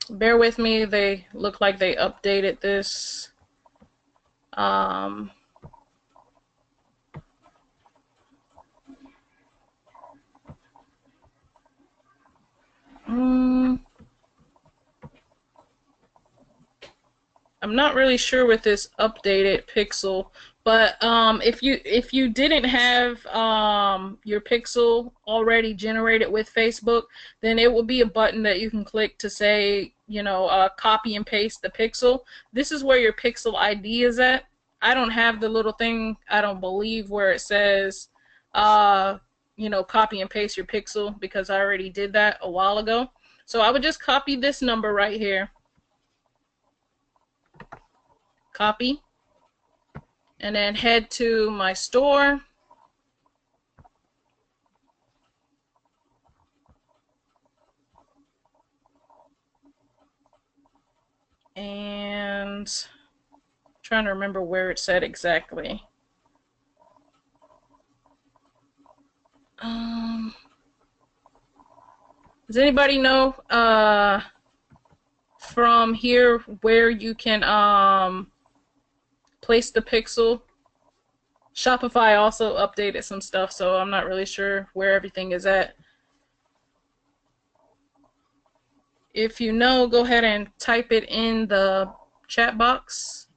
Bear with me, they look like they updated this. Um, mm, I'm not really sure with this updated pixel, but if you didn't have your pixel already generated with Facebook, then it will be a button that you can click to say, copy and paste the pixel. This is where your pixel ID is at. I don't have the little thing, I don't believe, where it says copy and paste your pixel, because I already did that a while ago. So I would just copy this number right here. Copy. And then head to my store. And I'm trying to remember where it said exactly. Does anybody know from here where you can place the pixel? Shopify also updated some stuff, so I'm not really sure where everything is at. If you know, go ahead and type it in the chat box.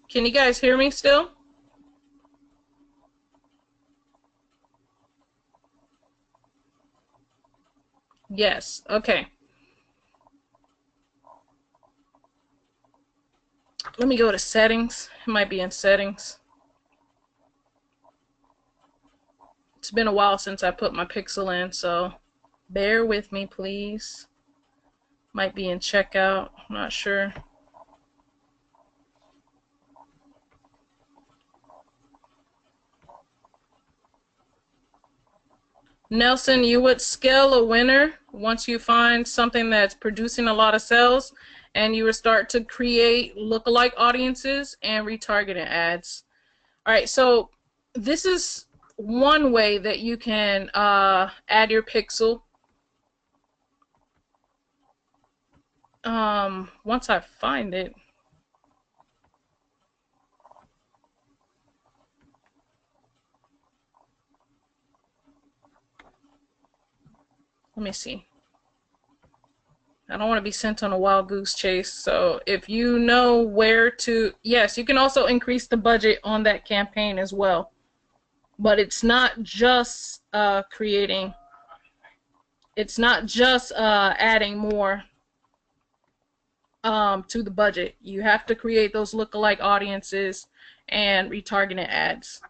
Can you guys hear me still? Yes. Okay. Let me go to settings. It might be in settings. It's been a while since I put my pixel in, so bear with me, please. Might be in checkout. I'm not sure. Nelson, you would scale a winner once you find something that's producing a lot of sales, and you would start to create lookalike audiences and retargeting ads. All right, so this is one way that you can add your pixel. Once I find it. Let me see. I don't want to be sent on a wild goose chase. So if you know where to, yes, you can also increase the budget on that campaign as well. But it's not just creating, it's not just adding more to the budget. You have to create those lookalike audiences and retargeting ads.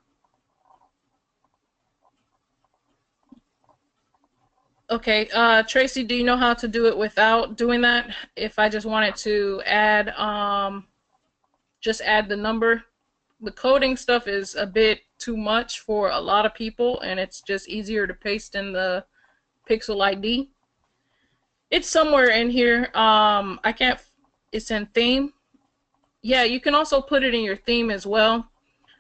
Okay, Tracy, do you know how to do it without doing that? If I just wanted to add, just add the number. The coding stuff is a bit too much for a lot of people, and it's just easier to paste in the pixel ID. It's somewhere in here. I can't. It's in theme. Yeah, you can also put it in your theme as well.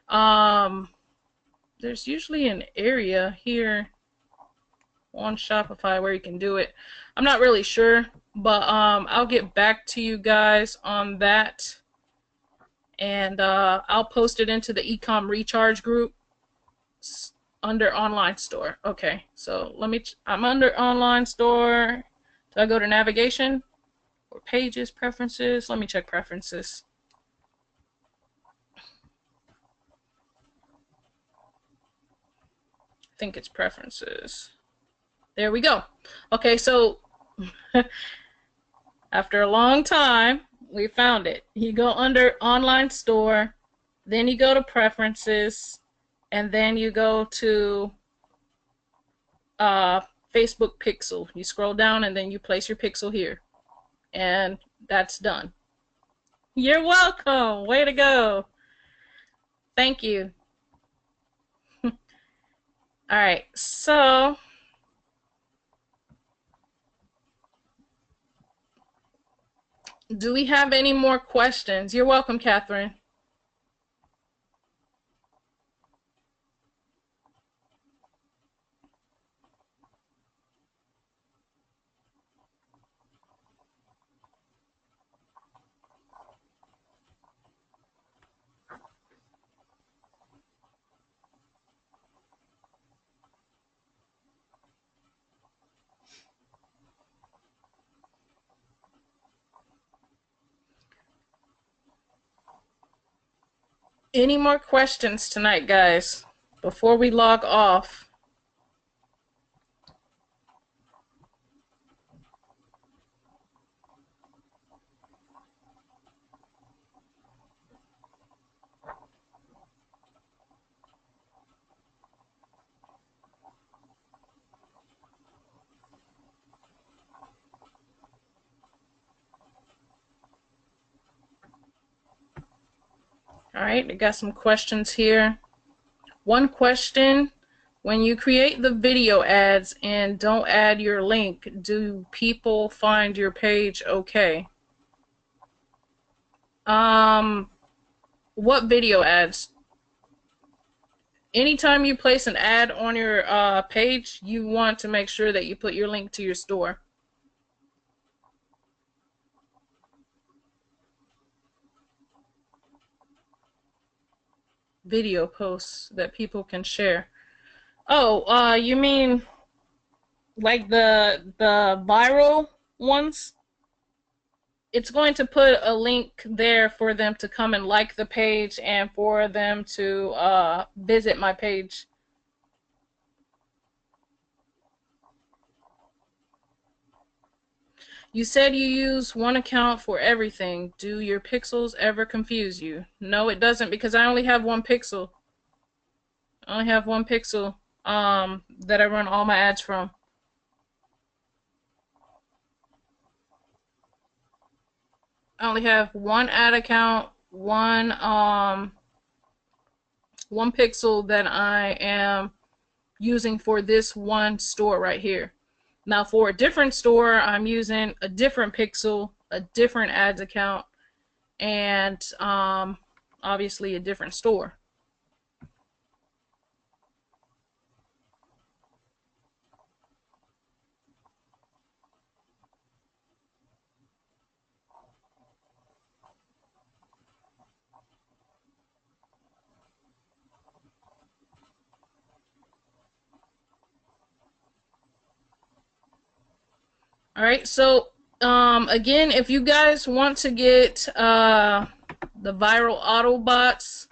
There's usually an area here on Shopify where you can do it. I'm not really sure, but I'll get back to you guys on that, and I'll post it into the Ecom Recharge group under online store. Okay, so I'm under online store. Do I go to navigation or pages, preferences? Let me check preferences. I think it's preferences. There we go. Okay, so after a long time, we found it. You go under online store, then you go to preferences, and then you go to Facebook pixel. You scroll down and then you place your pixel here. And that's done. You're welcome. Way to go. Thank you. All right, so Do we have any more questions? You're welcome, Catherine. Any more questions tonight, guys, before we log off? All right, I got some questions here. One question: when you create the video ads and don't add your link, do people find your page okay? What video ads? Anytime you place an ad on your page, you want to make sure that you put your link to your store. Video posts that people can share. Oh, you mean like the viral ones? It's going to put a link there for them to come and like the page and for them to visit my page. You said you use one account for everything. Do your pixels ever confuse you? No, it doesn't, because I only have one pixel. I only have one pixel that I run all my ads from. I only have one ad account, one pixel that I am using for this one store right here. Now for a different store, I'm using a different pixel, a different ads account, and obviously a different store. All right, so again, if you guys want to get the viral Autobots,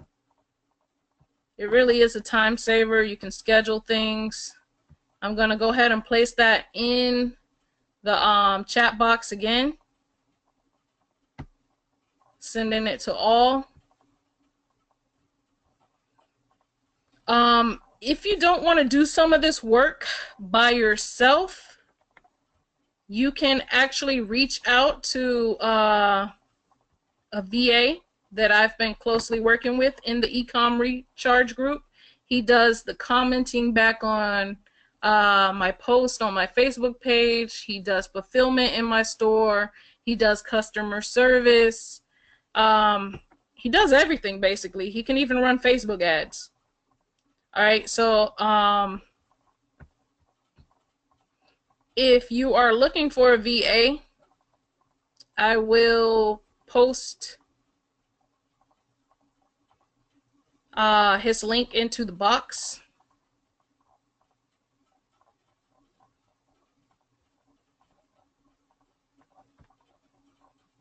it really is a time saver. You can schedule things. I'm going to go ahead and place that in the chat box again. Sending it to all. If you don't want to do some of this work by yourself, you can actually reach out to a VA that I've been closely working with in the Ecom Recharge group. He does the commenting back on my post on my Facebook page. He does fulfillment in my store. He does customer service. He does everything, basically. He can even run Facebook ads. All right, so if you are looking for a VA, I will post his link into the box.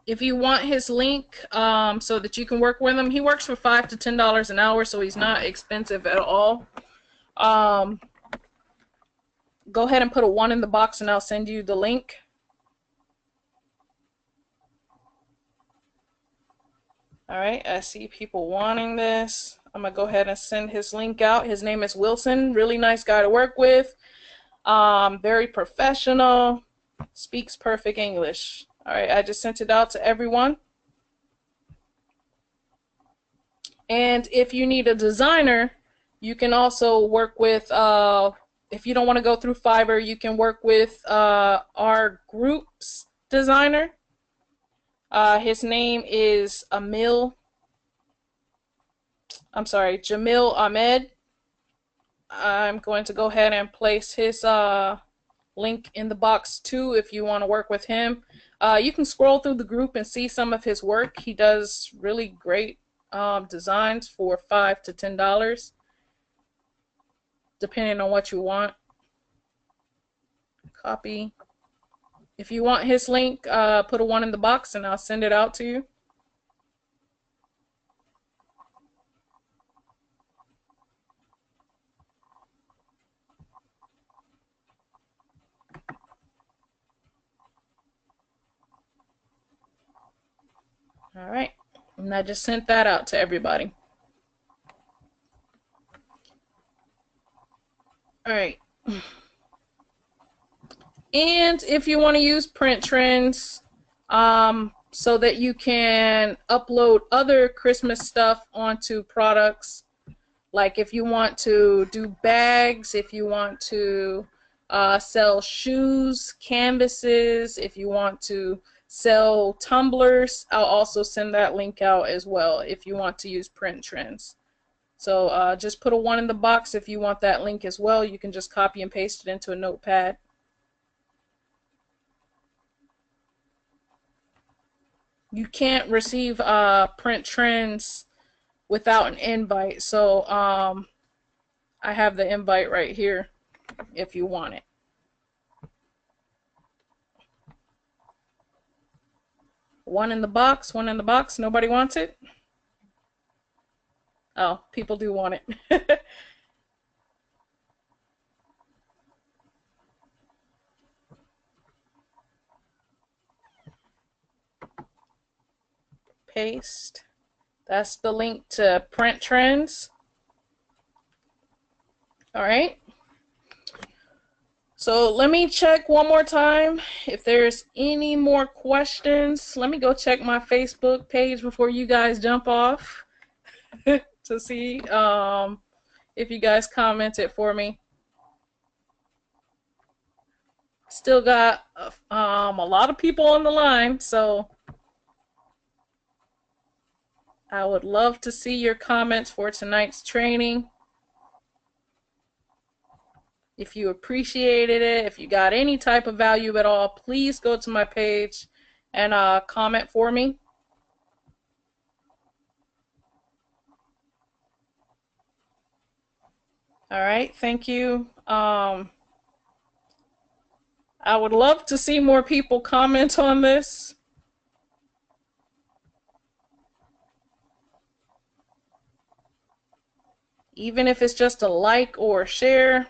If you want his link so that you can work with him, he works for $5 to $10 an hour, so he's not expensive at all. Go ahead and put a 1 in the box and I'll send you the link. All right, I see people wanting this. I'm going to go ahead and send his link out. His name is Wilson. Really nice guy to work with. Very professional. Speaks perfect English. All right, I just sent it out to everyone. And if you need a designer, you can also work with, if you don't want to go through Fiverr, you can work with our group's designer. His name is Jamil Ahmed. I'm going to go ahead and place his link in the box too if you want to work with him. You can scroll through the group and see some of his work. He does really great designs for $5 to $10, depending on what you want. Copy. If you want his link, put a 1 in the box and I'll send it out to you. All right, and I just sent that out to everybody. All right. And if you want to use print trends so that you can upload other Christmas stuff onto products, like if you want to do bags, if you want to sell shoes, canvases, if you want to sell tumblers, I'll also send that link out as well if you want to use print trends. So just put a 1 in the box if you want that link as well. You can just copy and paste it into a notepad. You can't receive print trends without an invite, so I have the invite right here if you want it. One in the box, 1 in the box. Nobody wants it? Oh, people do want it. Paste. That's the link to print trends. All right. So let me check one more time if there's any more questions. Let me go check my Facebook page before you guys jump off to see if you guys commented for me. Still got a lot of people on the line, so I would love to see your comments for tonight's training. If you appreciated it, if you got any type of value at all, please go to my page and comment for me. All right, thank you. I would love to see more people comment on this. Even if it's just a like or a share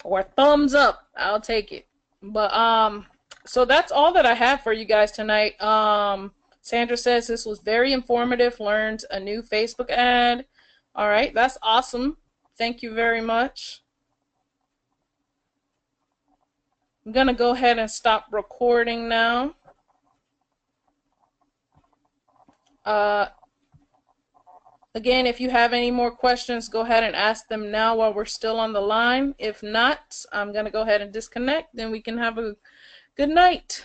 or a thumbs up, I'll take it. But so that's all that I have for you guys tonight. Sandra says this was very informative, learned a new Facebook ad. All right, that's awesome. Thank you very much. I'm gonna go ahead and stop recording now. Again, if you have any more questions, go ahead and ask them now while we're still on the line. If not, I'm going to go ahead and disconnect, then we can have a good night.